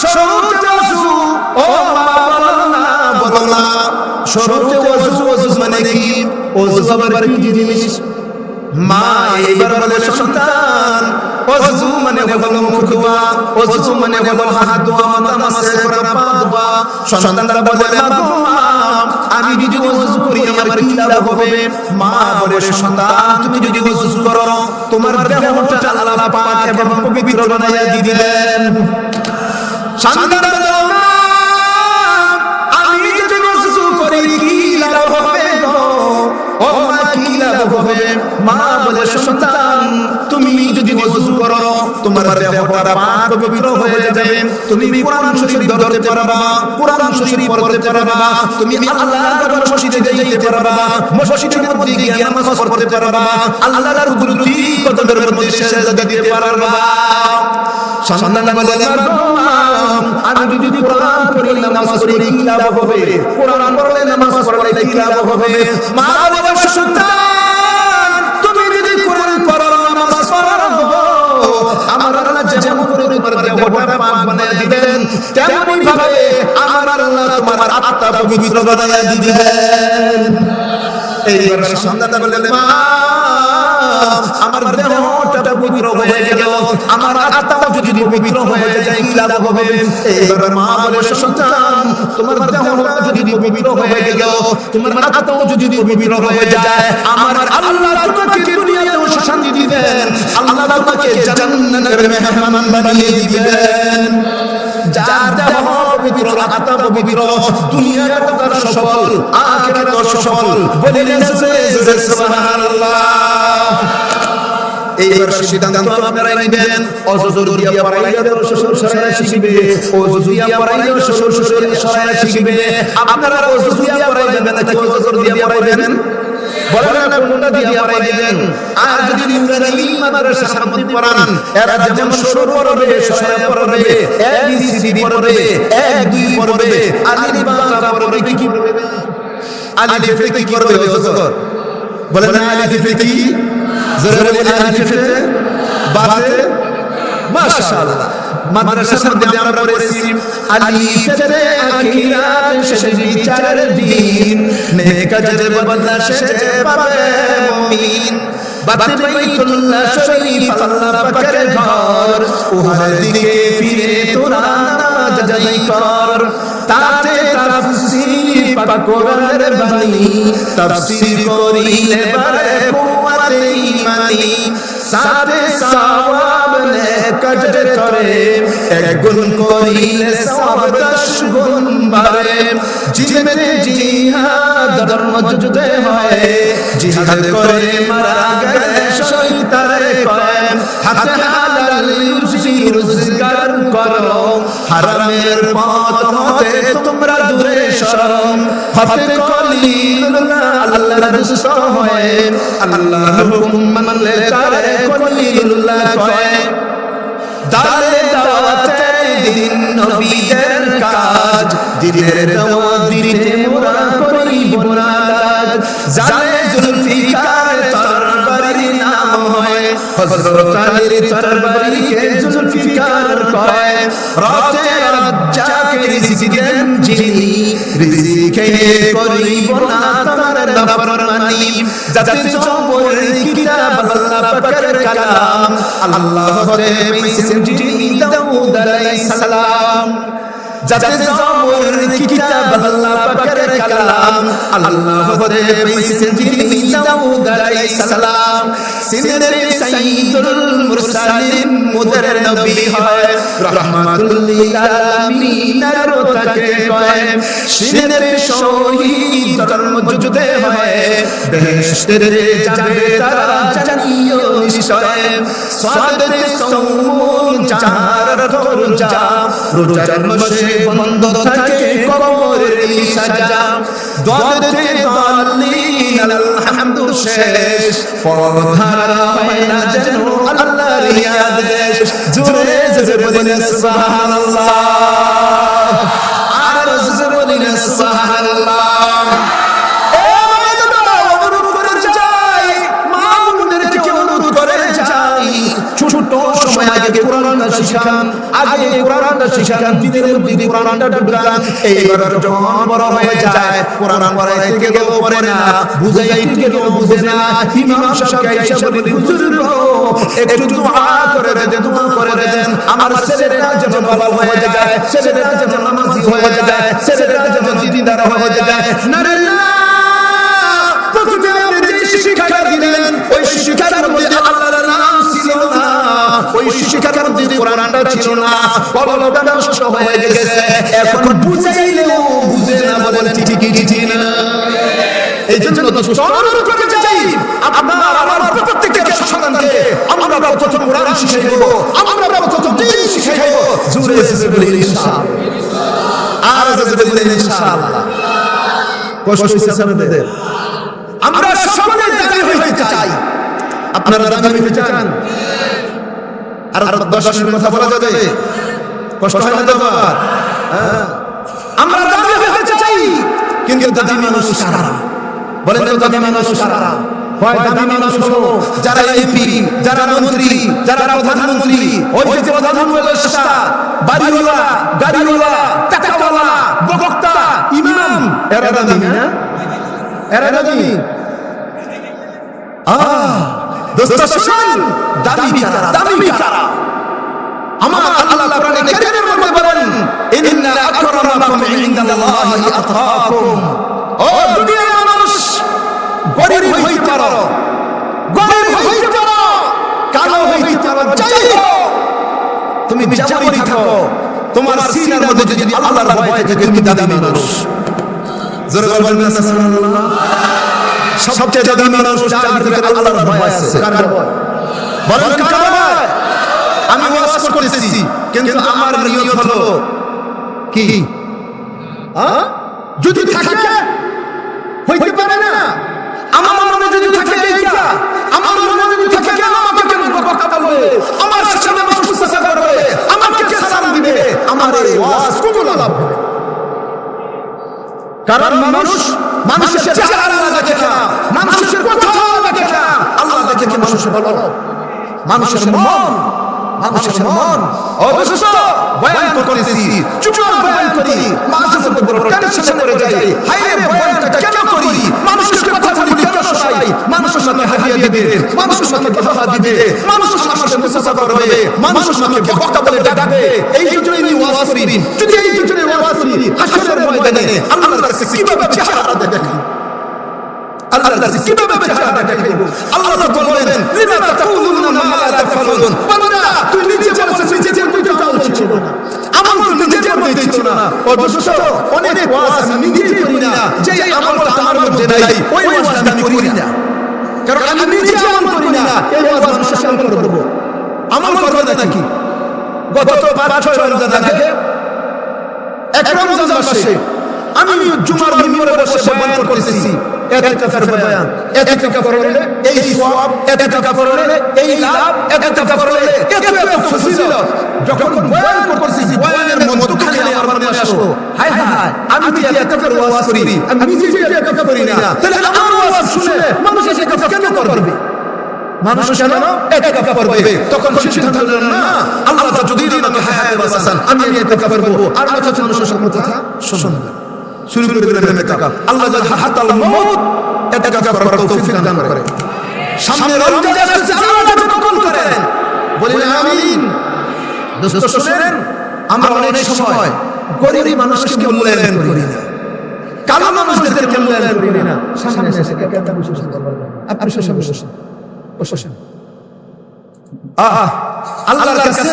S1: শরতে ওযু ও মা বলো না শরতে ওযু মানে কি ওযু আবার কি জিনিস মা এইবার বলে সন্তান ওযু মানে হলো মুখ ধোয়া ওযু মানে হলো হাত ধোয়া মাথা মাসে করা পা ধোয়া সন্তানরা বলে মা আমি যদি ওযু করি আমার কি লাভ হবে মা বলে সন্তান তুমি যদি ওযু করো তোমার দেহটা আল্লাহ পাক এবং পবিত্র বানায়া দিবেন সন্তানরা বলে আমি যদি ওযু করি কি লাভ হবে গো ও মা কি লাভ হবে মা বলে সন্তান তুমি যদি ওযু করো তোমার দেহটা পাক পবিত্র হয়ে যাবে তুমি কোরআন শরীফ ধরতে পারবা কোরআন শরীফ পড়তে পারবা তুমি আল্লাহর মসজিদে যাইতে পারবা মসজিদের মধ্যে গিয়ে নামাজ পড়তে পারবা আল্লাহর কুদরতি কদমের মধ্যে সেজদা দিতে পারবা সন্তান বলে আমি যদি কোরআন পড়ি নামাজ পড়ি কি লাভ হবে কোরআন পড়লে নামাজ পড়লে কি লাভ হবে মা বলে সন্তান তুমি যদি কোরআন পড়ো নামাজ পড়ো আমার আল্লাহ যেমন করে তোমার দেহটা পাক বানায় দিবেন তেমনি ভাবে আমার আল্লাহ তোমার আত্মা পবিত্র বানায় দিবেন এইবার সন্তান বলে মা আমার দেহটা পবিত্র হয়ে গেল আমার আত্মা যদি পবিত্র হয়ে যায় কি লাভ হবে এইবার মা বলে সন্তান তোমার দেহটা যদি পবিত্র হয়ে গেল তোমার আত্মা যদি পবিত্র হয়ে যায় আমার আল্লাহ তোমাকে দুনিয়াতেও শান্তি দিবেন আল্লাহ তোমাকে জান্নাতের মেহমান বানিয়ে দিবেন যার দেহ পবিত্র আত্মা পবিত্র দুনিয়াতেও তার সফল আখিরাতেও সফল বলেন সুবহানাল্লাহ এইবার সিদ্ধান্ত আপনারা নেবেন ওযু দিয়া পড়াইলে শ্বশুর শরিয়া শিখবে ওযু দিয়া পড়াইলে শ্বশুর শরিয়া শিখবে আপনারা ওযু দিয়া পড়াইবেন নাকি ওযু দিয়া পড়াইবেন বলেন না কোনটা দিয়া পড়াইবেন আর যদি নুরানি মাদ্রাসার মধ্যে পড়ান এরা যেমন শুরু পড়বে শরিয়া পড়বে এবিসিডি পড়বে 1 2 পড়বে আলিফ বা তা পড়বে কি পড়বে আলিফ কি পড়বে ওযু বলেন না আলিফ কি জরুরি আলিফে বাতে মাশাআল্লাহ মাদ্রাসার মধ্যে আমরা পড়েছি আলিফে আখিরাত শেষে বিচার দিন নেক আজর বদলা শেষে পাবে মুমিন বাতে বাইতুল্লাহ শরীফ আল্লাহ পাকের ঘর ওহার দিকে ফিরে তোরা নামাজ যাই কর তাতে তাফসীর পাক কোরআনের বাণী তাফসীর করিলে বারে কুওয়াতে ঈমানি সাথে সওয়াব নেক আজর করে এক গুণ করিলে সওয়াব 10 গুণ বাড়ে জিহাদে জিহাদ ধর্ম যুদ্ধে হয় জিহাদ করে মারা গেলে শয়তানে কয় হাতে হালাল রোজগার করো হারামের পথ হতে তোমরা দূরে সরো হাতে কলিলুল্লাহ আল্লাহর দুষ্ট হয় আল্লাহর হুকুম মানলে তারে কলিলুল্লাহ কয় দারে দাওয়াতে দিন নবীদের কাজ দিনের দাওয়াত দিতে মোরা করিব না জানে জুলফিকার তরবারির নাম হয় হযরত আলীর তরবারিকে জুলফিকার কয় রাতে রাজ্জাকে রিজিক দেন যিনি রিজিকে করিব না তার নাফরমানি যাতে জবরের কিতাব আল্লাহ পাকের কালাম আল্লাহ হতে পেয়েছেন যিনি দাউদ আলাইহিস সালাম যাতে জবরের কিতাব আল্লাহ পাকের কালাম আল্লাহ হতে পেয়েছেন যিনি দাউদ আলাইহিস সালাম সিনের সাইয়্যিদুল মুরসালিন মুদের নবী হয় রাহমাতুল লিল আলামিন আর তাকে কয় সিনের শহীদ ধর্মযুদ্ধে হয় বেহেশতের যাবে তারা জানিও নিশ্চয় সাদতে সৌমুন জাহার রোজা রোজার মাসে বন্ধ থাকে কবরের সাজা দোয়াতে দালিন আলহামদু শেষ পরধারা হয় না যেন আল্লাহর আদেশ জোরে জোরে বলেন সুবহানাল্লাহ আর জোরে বলেন সুবহানাল্লাহ ছোট সময় আগে কোরআনটা শিখান আগে কোরআনটা শিখান দিনের মধ্যে কোরআনটা ঢুকান এইবার যখন বড় হয়ে যায় কোরআন পড়াইতে গেল পড়ে না বুঝাইতে গেল বুঝে না ইমাম সাহেব আয়েশা বলেন হুজুর একটু দোয়া করে দেন আমার ছেলেটা যেন ভালো হয়ে যায় ছেলেটা যেন নামাজি হয়ে যায় ছেলেটা যেন দিনদার হয়ে যায় না না প্রথমে আপনি যে শিক্ষা দিলেন ওই শিক্ষার মধ্যে আল্লাহর নাম ছিল না ওই শিক্ষার মধ্যে কোরআনটা ছিল না কলমটা নষ্ট হয়ে গেছে এখন বুঝাইলেও বুঝে না বলেন ঠিক না এই জন্য তো অনুরোধ করতে চাই আপনারা আমার প্রত্যেকটা সন্তানকে আমরা প্রথম কোরআন শিখাইব আমরা প্রথম দিন শিখাইব জোরে জোরে বলেন ইনশাআল্লাহ আর জোরে বলেন ইনশাআল্লাহ কষ্ট হইছে আপনাদের আমরা সকলে দাবি হইতে চাই আপনারা দাবি হইতে চান আর 10 মিনিট কথা বলা যাবে কষ্ট হয় না বাবা আমরা দাবি হইতে চাই কিন্তু দাবি মানুষ সারা বলেন তো দাবি মানুষ সারা হয় দাবি মানুষ হলো যারা এমপি যারা মন্ত্রী যারা প্রধানমন্ত্রী ওই যে প্রধানমন্ত্রী বাড়িওয়ালা গাড়িওয়ালা টাকাওয়ালা বক্তা ইমাম এরা দাবি না এরা দাবি দোস্ত শুনুন দাবি কারা আমার আল্লাহ কোরআনে কারীমের মধ্যে বলেন ইন্না আকরামাকুম ইনদাল্লাহি আতকাকুম ও দুনিয়ার মানুষ গরিব হইতে পারো কালো হইতে পারো যাই হোক তুমি যেমনই থাকো তোমার সিনার মধ্যে যদি আল্লাহর ভয় থাকে তুমি দাবি মানুষ জোরে বলবেন সুবহানাল্লাহ সবচেয়ে দাবি মানুষ যার ভিতরে আল্লাহর ভয় আছে কার ভয় বলেন কার ভয় আমি ওয়াজ করতেছি কিন্তু আমার নিয়ত হলো কি যদি থাকে হইতে পারে না আমার মনে যদি থাকে এইটা আমার মনে যদি থাকে কেন আমাকে কেন কথা বলবে আমার সামনে মানুষ চেষ্টা করবে আমাকে কে সালাম দিবে আমার এই ওয়াজ কোনো লাভ হবে কারণ মানুষের চেহারা দেখে না মানুষের কথা দেখে না আল্লাহ দেখে মানুষের ভালো মানুষের মন অবশ্য বয়ান করতেছি চুপ বয়ান করি মানুষের উপর টেনশন করে যাই হায় রে বয়ানটা কেন করি মানুষের কথা বলি কেন শোনাই মানুষের সামনে হাদিয়া দিবে মানুষের সামনে কথা দিবে মানুষের সামনে মুসাফা করবে মানুষের সামনে বক্তা বলে ডাকবে এই জন্যই ওয়াজ করি যদি এই জন্য ওয়াজ করি হাসরের ময়দানে আল্লাহর কাছে কিভাবে চেহারা দেখি আল্লাহর কাছে কিভাবে চেহারা দেখি আল্লাহ বলেন লিমা তাকুলুনা মা লা তাফালুন বান্দা তুই নিজে বলছিস নিজের মধ্যে ছিল না আমার নিজের মধ্যে ছিল না অবশ্য অনেক ওয়াজ আমি নিজে করি না যে আমলটা আমার মধ্যে নাই ওই ওয়াজটা আমি করি না কারণ আমি নিজে আমল করি না এই ওয়াজ মানুষ আমল করব আমল করবে নাকি গত 5-6 রমজান আগে এক রমজান মাসে আমি জুমার মিম্বরে বসে বয়ান করতেছি ইতিকাফের বয়ান ইতিকাফ করলে এই সওয়াব ইতিকাফ করলে এই লাভ ইতিকাফ করলে এত ফজিলত যখন বয়ান করতেছি বয়ানের মধ্যখানে আমার মনে আসলো হায় হায় আমি কি ইতিকাফের ওয়াজ করি আমি নিজে ইতিকাফ করি না তাহলে আমার ওয়াজ শুনে মানুষ ইতিকাফ কেন করবে মানুষ কেন ইতিকাফ করবে? তখন সিদ্ধান্ত নিলেন না, আল্লাহ যদি আমাকে হায়াতে বাঁচান আমি ইতিকাফ করব। আর মানুষের কথা শুনবেন, শুরু করে দিলেন ইতিকাফ। আল্লাহ যদি হাতাল মউত ইতিকাফ করার তৌফিক দান করে। সামনে রমজান আসছে, আল্লাহ যদি কবুল করেন বলেন আমিন। দোস্ত শুনেন, আমরা অনেক সময় গরিব মানুষকে মূল্যায়ন করি না, কালো মানুষদেরকে মূল্যায়ন করি না। সামনে এসে কেন বসে বলবেন? আপনি বসেন। আল্লাহর কাছে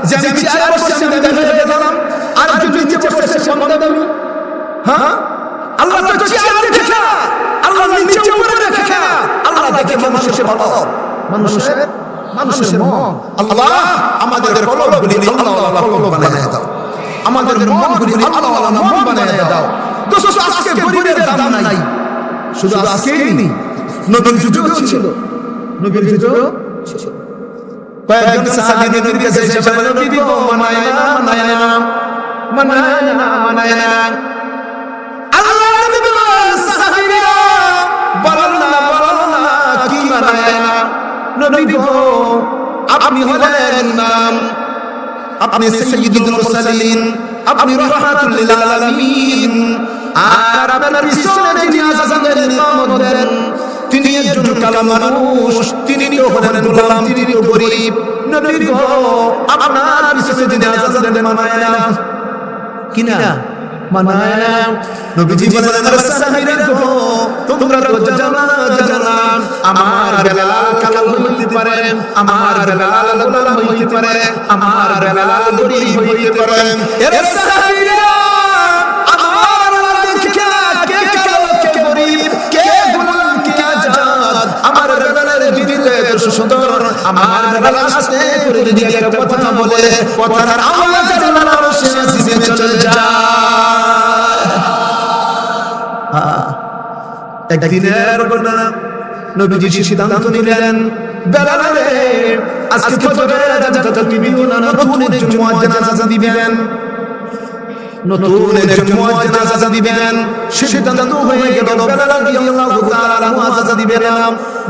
S1: যে আমি চেয়ারে বসে আমি দেখে গেলাম আর যদি নিচে বসে সম্মান দাবি, হ্যাঁ আল্লাহ তো চেয়ারে দেখে না, আল্লাহ নিচে উপরে দেখে না, আল্লাহ দেখে মানুষের ভালো, মানুষের মন। আল্লাহ আমাদের কলবগুলি আল্লাহওয়ালা কলব বানায় দাও, আমাদের মনগুলি আল্লাহওয়ালা মন বানায় দাও। দোস্ত আজকে গরিবের দাম নাই, শুধু আজকেই নেই, নবীর যুগেও ছিল, নবীর যুগেও ছিল। কয়েকজন সাহাবী নবীর কাছে এসে বললেন, নবী গো মানায় না। আল্লাহ নবী বলেন, সাহাবীরা বলো না কি মানায় না? নবী গো আপনি হলেন নাম, আপনি সাইয়্যিদুল মুরসালিন, আপনি রাহমাতুল লিল আলামিন। আর আপনার পিছনে যিনি আযানের নিয়ামত দেন তিনি একজন কালো মানুষ, তিনি হলেন গোলাম, তিনি গরিব। নবী গো আপনার পিছনে যিনি আযান দেন মানায় না, কিনা মানায় না। নবীজি বলেন, সাহাবীরা গো তোমরা তো জানো না আমার বেলাল কালো হইতে পারে, আমার বেলাল গোলাম হইতে পারে, আমার বেলাল গরিব হইতে পারে। এর সাহাবীরা আমার দেখে কে কালো কে গরিব, কে গোলাম কে আজাদ, আমার বেলালের দিলে এত সুন্দর, আমার বেলাল আস্তে করে যদি একটা কথা বলে কথার আওয়াজ আল্লাহর আরশে আজিমে চলে যায়। একদিনের ঘটনা, নবীজি সিদ্ধান্ত নিলেন, বেলালে আজকে ফজরের আযান দিবেন না, নতুন একজন মুয়াজ্জিন আযান দিবেন, নতুন একজন মুয়াজ্জিন আযান দিবেন। সিদ্ধান্ত হয়ে গেল বেলাল রাদিয়াল্লাহু তাআলা আনহু আযান দিবেন না,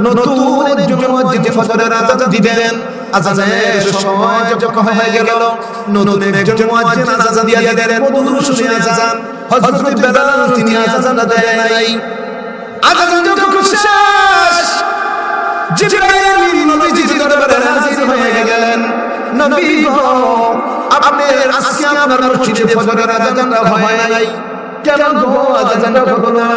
S1: নতুন একজন মুয়াজ্জিন ফজরের আযান দিবেন। আযানের সময় যখন হয়ে গেল, নতুন একজন মুয়াজ্জিন আযান দিয়ে দিলেন, বন্ধু শুনে আযান। হযরত বেলাল তিনি আযান দেয় নাই। আযান যখন শেষ, জিবরাইল আমিন নবীজির দরবারে হাজির হয়ে গেলেন। নবী গো আপনি আজকে আপনার মসজিদে ফজরের আযানটা হয় নাই, কেন গো আযানটা হলো না?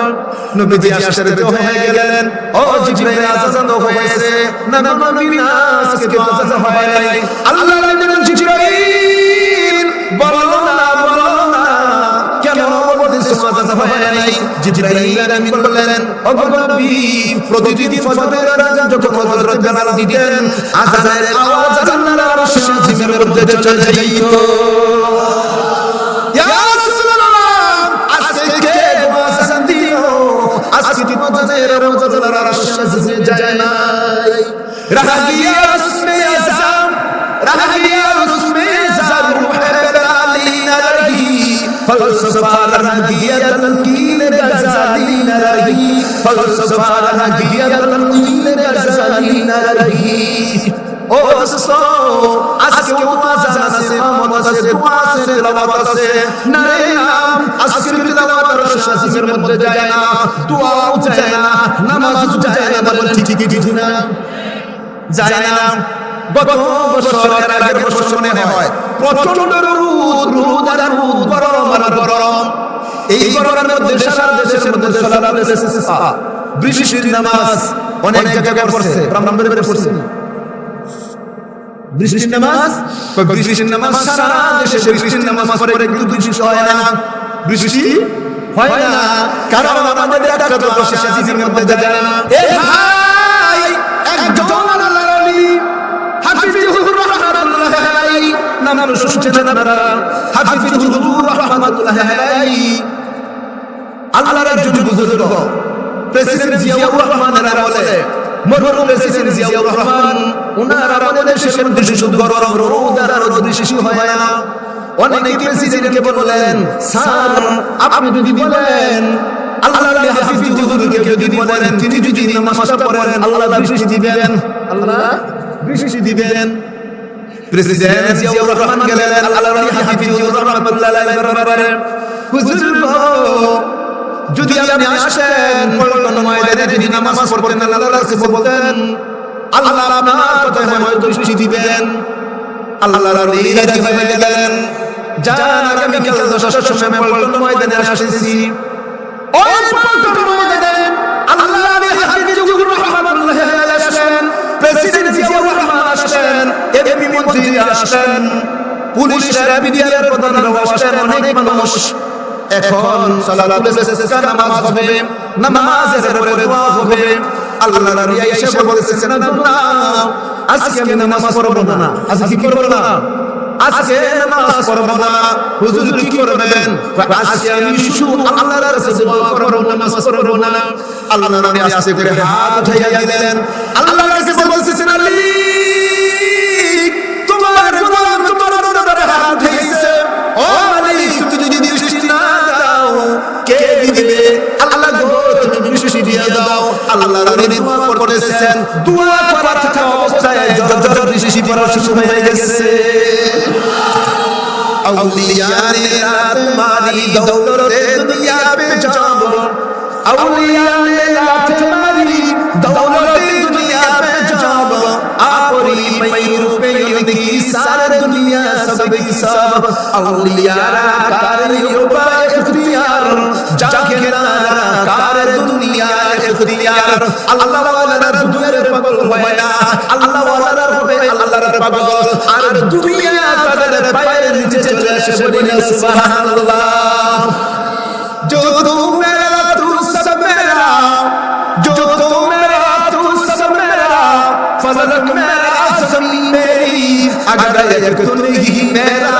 S1: নবীজি আশ্চর্য হয়ে গেলেন, ও জিবরাইল আযান হয়েছে না? নবী না, আজকে তো আযান হয় নাই। আল্লাহ বলেন, জিবরাইল বলো না কেন বলতেছো আযান হয় নাই? জিবরাইল আমিন বললেন, ও নবী প্রতিদিন ফজরের আযান যখন হযরত বেলাল দিতেন, আযানের আওয়াজ আল্লাহর আরশে আজিমের মধ্যে চলে যাইত। ইয়া রাসূলুল্লাহ আজকে আযান দিও, আজকে ফজরের আওয়াজ আল্লাহর আরশে আজিমে যায় নাই। রাহ গিয়া উসমে আযাম, রাহ গিয়া উসমে আযাম মুহাব্বালি নারহি, ফলসফা রাহ গিয়া তনকিল গজালি নারহি, ফলসফা রাহ গিয়া তনকিল গজালি নারহি। ও দোস্তো আজকে ওয়াজ আছে, মামত আছে, দোয়া আছে, তেলাওয়াত আছে, নারে নাম আজকে তেলাওয়াত আর শাসিমের মধ্যে যায় না, দোয়াও যায় না, নামাজও যায় না। বলেন ঠিক না? যায় না। গত বছর এর আগের বছর মনে হয় প্রচন্ড রোদ আর রোদ, গরম আর গরম। এই গরমের মধ্যে সারা দেশের মধ্যে সালাতুল ইস্তিসকা, বৃষ্টির নামাজ অনেক জায়গায় পড়ছে, ব্রাহ্মণবাড়িয়ায় পড়ছে বৃষ্টির নামাজ। বৃষ্টির নামাজ সারা দেশে বৃষ্টির নামাজ পড়ে, কিন্তু বৃষ্টি হয় না, বৃষ্টি হয় না, কারণ আমাদের একটা দল শাসিমের মধ্যে যায় না। এ ভাই একজন আল্লাহর ওলি হাফিজুর রাহমাতুল্লাহ আলাইহি নাম শুনছেন আপনারা? হাফিজুর রাহমাতুল্লাহ আলাইহি আল্লাহর একজন বুজুর্গ, প্রেসিডেন্ট জিয়াউর রহমানের আমলে, মরহুম প্রেসিডেন্ট জিয়াউর রহমান, ওনার আমলে দেশের মধ্যে শুধু গরম রোদ আর রোদ বৃষ্টি হয় না। অনেকে প্রেসিডেন্টকে বললেন, স্যার আপনি যদি বলেন আল্লাহর হাফিজ হুজুরকে যদি বলেন তিনি যদি নামাজটা পড়েন আল্লাহ বৃষ্টি দিবেন, আল্লাহ বৃষ্টি দিবেন। প্রেসিডেন্ট জিয়াউর রহমান গেলেন আল্লাহর হাফিজ হুজুর রাহমাতুল্লাহ আলাইহি দরবারে, হুজুর যদি আপনি আসেন পল্টন ময়দানে যদি নামাজ পড়তেন আল্লাহর কাছে বলতেন আল্লাহ আপনার কথায় হয়তো বৃষ্টি দিবেন। আল্লাহর ওলি রাজি হয়ে গেলেন, যান আগামীকাল 10টার সময় পল্টন ময়দানে আসতেছি। ওই পল্টন ময়দানে আল্লাহর হাফিজ হুজুর রাহমাতুল্লাহ আলাইহি আসেন, প্রেসিডেন্ট জিয়াউর রহমান আসেন, এমপি মন্ত্রী আসেন, পুলিশের বিডিআর প্রধানরা আসেন, অনেক মানুষ। এখন সালাতুল ইস্তিসকা নামাজ হবে, নামাজের পরে দোয়া হবে। আল্লাহর নবী এসে বলেছেন না আজকে আমি নামাজ পড়ব না, আজকে কি করব না, আজকে নামাজ পড়ব না। হুজুর কি করবেন? আজকে আমি শুধু আল্লাহর কাছে দোয়া করব, নামাজ পড়ব না। আল্লাহর নবী আস্তে করে হাত উঠাইয়া দিলেন, আল্লাহর কাছে বলতেছেন আলী তোমার গোলাম তোমার দরবারে হাত উঠাইছে, ও আলী তুমি যদি বৃষ্টি না দাও কে দিবে? আল্লাহ গো তুমি বৃষ্টি দিয়ে দাও। আল্লাহর নবী দোয়া করতেছেন, দোয়া করা থাকা অবস্থায় জোর বৃষ্টি পড়া শুরু হয়ে গেছে। औलिया ने तुम्हारी दौलते दुनिया पे जाओ, औलिया ने तुम्हारी दौलते दुनिया पे जाओ, आपरी पैरू पे युद्धि सारे दुनिया सब की सब। औलिया कारियो बा इख्तियार जागेरा कार दुनिया इख्तियार। अल्लाह वाला दुनिया रे पागल होया, अल्लाह वाला रे अल्लाह रे पागल আর দুনিয়া তাদের পায়ের নিচে চলে আসে। বলি সুবহানাল্লাহ। जो तू मेरा तू सब मेरा, जो तू मेरा तू सब मेरा, फलक मेरा ज़मीन मेरी, अगर एक तू नहीं मेरा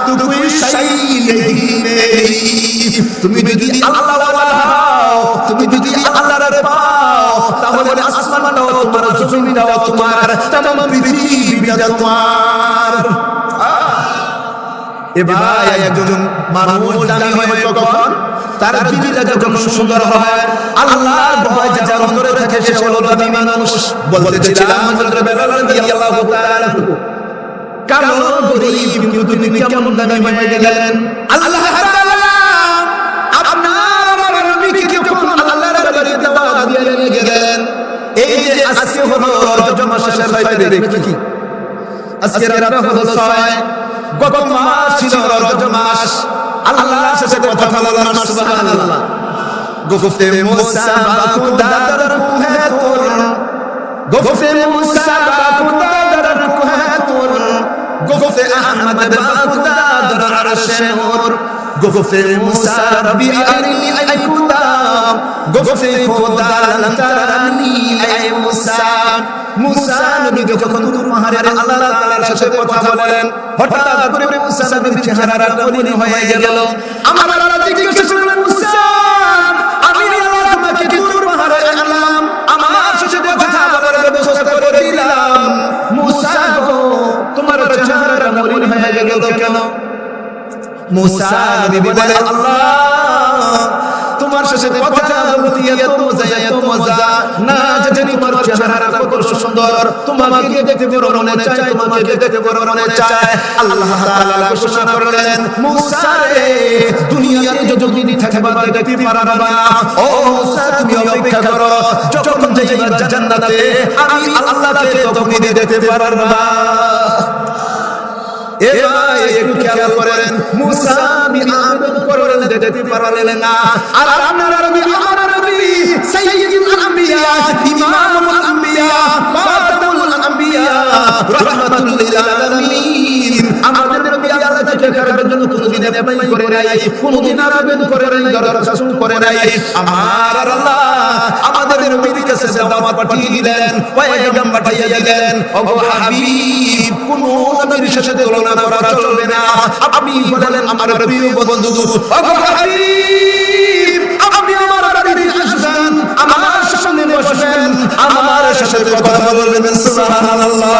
S1: तो कोई शै नहीं मेरी। তুমি যদি আল্লাহ ওয়ালা হও, তুমি যদি আল্লাহর পাও, তাহলে আসমানটাও তোমার, জমিনটাও তোমার, तमाम পৃথিবীটা তোমার। এ ভাই একজন মানুষ দামি হয় কখন? তার জীবিকা যখন সুন্দর হয়, আল্লাহর ভয় যার অন্তরে থাকে সে হলো দামি মানুষ। বলতেছিলাম হযরত বেলাল রাদিয়াল্লাহু তাআলা কালো গরীব কিন্তু তিনি কেমন দামি হয়ে গেলেন? আল্লাহ তাআলা আপনার আমার নবীকে যখন আল্লাহর দরবারে দাওয়াত দিয়ে গেলেন, এই যে আজকে হলো রজব মাসের 6 তারিখ, কি আজকে রাত হলো 6, গত মাস ছিল রজব মাস। আল্লাহর সাথে কথা বললাম সুবহানাল্লাহ। গুফতে মুসা বা খুদা দর কুহে তোর, গুফতে মুসা বা খুদা দর কুহে তোর, গুফতে আহমদ বা খুদা দর আরশে ওর, গুফতে মুসা রবি আরিনি আই খুদা, গুফতে খুদা লান তারানি আই মুসা। মুসা নবী যখন পাহাড়ে আল্লাহ তাআলার সাথে কথা বলেন, হঠাৎ করে মুসা নবীর চেহারাটা মলিন হয়ে গেল। আমার আল্লাহ জিজ্ঞাসা করলেন, মুসা আমি আল্লাহ তোমাকে তুর পাহাড়ে আনলাম, আমার সাথে কথা বলার ব্যবস্থা করে দিলাম, মুসা গো তোমার চেহারাটা মলিন হয়ে গেল কেন? মুসা নবী বলে, আল্লাহ তোমার সাথে কথা বলতে এত মজা না জানি তোমার চেহারাটা কত সুন্দর, তোমাকে দেখতে বড় মনে চায়, তোমাকে দেখতে বড় মনে চায়। আল্লাহ তাআলা ঘোষণা করলেন, মুসা রে দুনিয়াতে যতদিন থাকবা দেখতে পারবা না, ও মুসা তুমি অপেক্ষা করো, যখন যাইবা জান্নাতে আমি আল্লাহকে তখনই দেখতে পারবা। এ ভাই একটু খেয়াল করেন, মুসা আমি আবেদন করলেন দেখতে পারলেন না, আর আপনার নবী আমার নবী সাইয়্যিদুল আম্বিয়া, ইমামুল আম্বিয়া, খাতামুল আম্বিয়া, রাহমাতুল লিল আলামিন। আমাদের নবী আল্লাহকে দেখার জন্য কোনদিন অ্যাপ্লাই করে নাই, কোনদিন আবেদন করে নাই, দরখাস্ত করে নাই। আমার আল্লাহ আমাদের নবীর কাছে দাওয়াত পাঠিয়ে দিলেন, পয়গাম পাঠিয়ে দিলেন, ও হাবিব কোন নবীর সাথে তুলনা করা চলবে না। আপনি বলেন আমার প্রিয় বন্ধু, ও হাবিব আপনি আমার বাড়িতে আসবেন, আমার সামনে বসবেন, আমার সাথে কথা বলবেন। সুবহানাল্লাহ।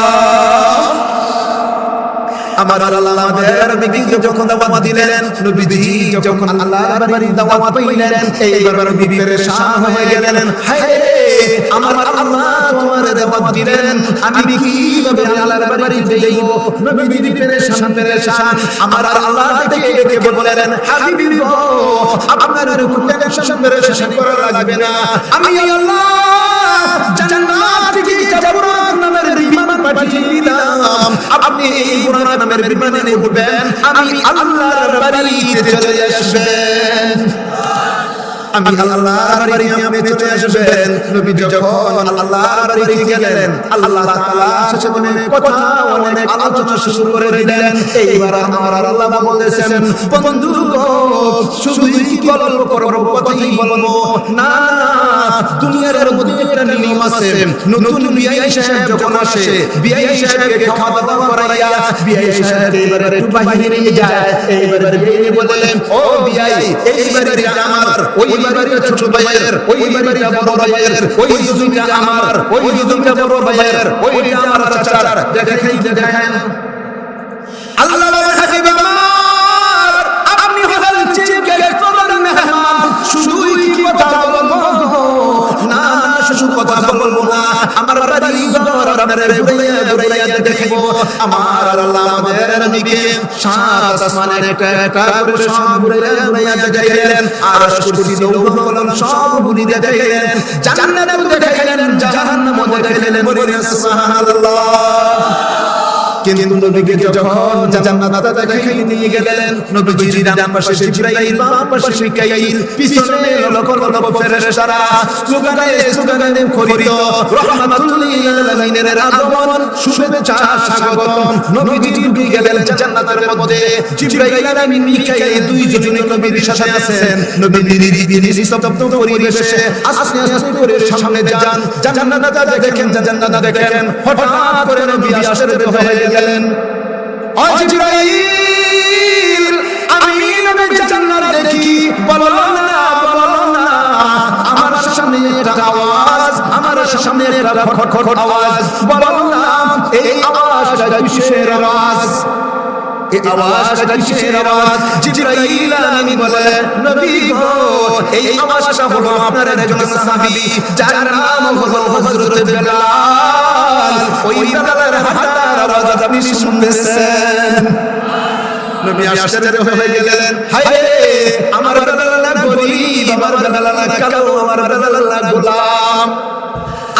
S1: আমার আল্লাহ আমাদের নবীকে যখন দাওয়াত দিলেন, নবীজি যখন আল্লাহর বাড়ির দাওয়াত পাইলেন, এইবার নবী পেরেশান হয়ে গেলেন। হায় রে, আমার আল্লাহ তোমার দাওয়াত দিলেন, আমি কিভাবে আল্লাহর বাড়িতে যাইব? নবীজি পেরেশান। আমার আল্লাহ ডেকে বলেন, হাবিবি গো, আপনার পেরেশান করা লাগবে না। আমি আল্লাহ জান্নাত থেকে জাবরাত নামের বিমান পাঠিয়ে দিলাম, আপনি এই বুরাক নামের বিমানে উঠবেন, আমি আল্লাহর বাড়িতে চলে আসবেন। আমি আল্লাহর বাড়ি আপনি চলে আসবেন। নবী যখন আল্লাহর বাড়িতে গেলেন, আল্লাহ তাআলা সেখানে কথা অনেক আলোচনা শুরু করে দিলেন। এইবার আমার আল্লাহ বলেছেন, বন্ধু গো, শুধুই কি গল্প করব, কথাই বলবো না। দুনিয়ার মধ্যে একটা নিয়ম আছে, নতুন বিআই সাহেব যখন আসে, বিআই সাহেবকে খাওয়া দাওয়া করাইয়া বিআই সাহেব এবারে একটু বাইরে নিয়ে যায়। এইবারে বিআই বলে, ও বিআই, এই বাড়িটা আমার, ওই বাড়িটা ছোট ভাইয়ের, ওই বাড়িটা বড় ভাইয়ের, ওই জমিটা আমার, ওই জমিটা বড় ভাইয়ের, ওইটা আমার চাচার। দেখেন আল্লাহ হাবিব আমার, আপনি হলেন চিফ গেস্ট, মেহমান, শুধুই কি কথা বলবো না, শুধু কথা বলবো না, আমার বাড়ি ঘর আপনার ঘুরাইয়া দেখব। আমার আল্লাহ আমাদের নবীকে সাত আসমানের একটা করে সব ঘুরাইয়া দেখাইলেন, আর কুরসি লৌহ কলম সব ঘুরিয়ে দেখাইলেন, জান্নাতেও দেখাইলেন, জাহান্নামও দেখাইলেন। বলেন সুবহানাল্লাহ। কিন্তু নবীকে যখন জান্নাতে দেখাই নিয়ে গেলেন, নবীজির ডান পাশে জিবরাইল, বাম পাশে মিকাইল, পিছনে লক্ষ লক্ষ ফেরেশতারা স্লোগানে খরিত রাহমাতুল লিল আলামিনের আগমন, শুভেচ্ছা স্বাগতম। নবীজি ঢুকে গেলেন জান্নাতের মধ্যে। জিবরাইল আর মিকাইল দুইজনে নবীর সাথে আছেন। নবীজি নিস্তব্ধ পরিবেশে আস্তে আস্তে করে সামনে যান। জান্নাতে দেখেন, হঠাৎ করে নবী আসতে হয়ে গেলেন। ও জিবরাইল, আমি নবী জান্নাত দেখি, বলো না আমার সামনে একটা আওয়াজ, আমার সামনে একটা খটখট আওয়াজ, বললাম এই আওয়াজটা কিসের আওয়াজ? এই আওয়াজটা কিসের আওয়াজ? জিবরাইল আমিন বলে, নবী গো, এই আওয়াজটা হলো আপনার একজন সাহাবী, যার নাম হলো হযরত বেলাল। ওই বেলালের হাঁটার আওয়াজ আপনি শুনতেছেন। নবী আশ্চর্য হয়ে গেলেন, হায় রে, আমার বেলাল গরীব, আমার বেলাল কালো, আমার বেলাল গোলাম।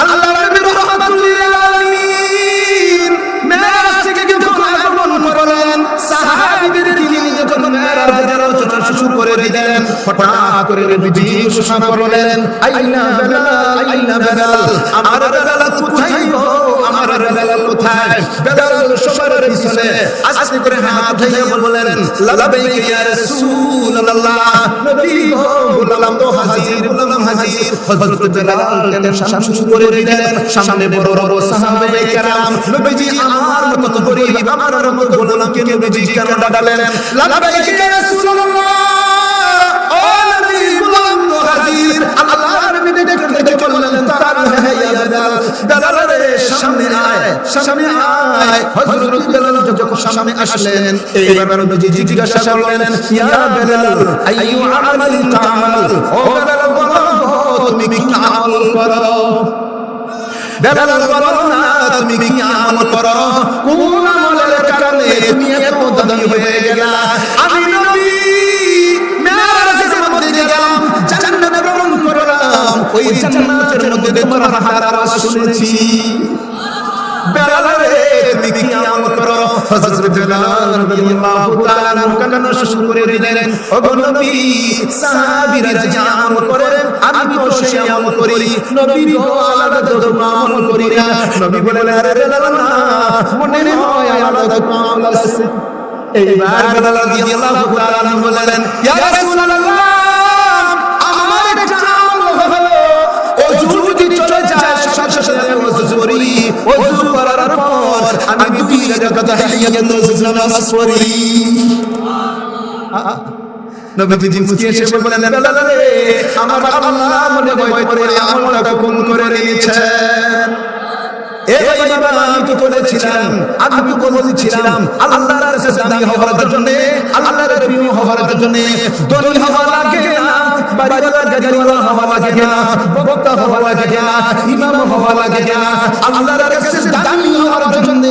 S1: আল্লাহর নবী রাহমাতুল লিল আলামিন মেরাজ থেকে যখন আগমন করলেন, সাহাবীদের নিয়ে যখন মেরাজের আলোচনা শুরু করে দিলেন, হঠাৎ করে নবীজি ঘোষণা করলেন, আইনা বেলাল, আইনা বেলাল, আমার বেলাল কোথায় গো, আমার বেলাল কোথায়? বেলাল সবার পিছনে আস্তে করে হাত উঠিয়ে বললেন, লাবাইক ইয়া রাসূলুল্লাহ, নবী গো, গোলাম তো হাজির, গোলাম হাজির। হযরত বেলাল টেনশন শুরু করে দিলেন, সামনে বড় বড় সাহাবায়ে কেরাম, নবীজি আমার মত গরীব, আমার মত গোলামকে নবীজি কেন ডাকলেন? লাবাইক ইয়া রাসূলুল্লাহ, ও নবী, গোলাম তো হাজির। আল্লাহর নবী দেখে বললেন, তার ইয়া বেলাল, বেলাল রে, সামনে আয়, সামনে আয়। হযরত বেলাল যখন সামনে আসলেন, এইবার নবীজি জিজ্ঞাসা করলেন, ইয়া বেলাল, আইয়ু আমালিন তা'মাল, ও বেলাল বলো, তুমি কি আমল করো? বেলাল বলো না, তুমি কি আমল করো? কোন আমলের কারণে তুমি এত দামি হয়ে গেলা? আমি নবী মেরাজের মধ্যে গেলাম, জান্নাতে ভ্রমণ করলাম, ওই জান্নাতের মধ্যে তোমার হাঁটার আওয়াজ শুনেছি। বেলাল রে, তুমি কি আমল করো? হযরত বেলাল রাদিয়াল্লাহু তাআলা আনহু কান্না শুরু করে দিলেন, ও নবী, সাহাবীরা যে আমল করেন আমি তো সেই আমল করি, নবী গো, আলাদা তো আমল করি না। নবী বলেন, আরে বেলাল না, মনে হয় আলাদা আমল আছে। এইবার বেলাল রাদিয়াল্লাহু তাআলা আনহু বলেন, ইয়া রাসূলুল্লাহ, আমার একটা আমল হলো, ওযু যদি চলে যায় সাথে সাথে ওযু করি, ওযু করার পর আমি দুই রাকাত তাহিয়াতুল নামাজ পড়ি। নবীজি মুস্কি এসে বললেন, বেলাল রে, আমার আল্লাহ মনে ভয় করে আমলটা কবুল করে নিয়েছেন। এ বাবা আমি তো বলেছিলাম, আমি তো বলেছিলাম আল্লাহর কাছে দামি হওয়ার জন্য, আল্লাহর প্রিয় হওয়ার জন্য ধনী হওয়া লাগে না, বাড়িওয়ালা গাড়িওয়ালা হওয়া লাগে না, বক্তা হওয়া লাগে না, ইমাম হওয়া লাগে না। আল্লাহর কাছে দামি হওয়ার জন্য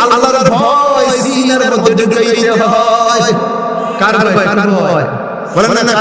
S1: আল্লাহর ভয় সিনার মধ্যে ঢুকাইতে হয়। কার ভয়? বলেন না।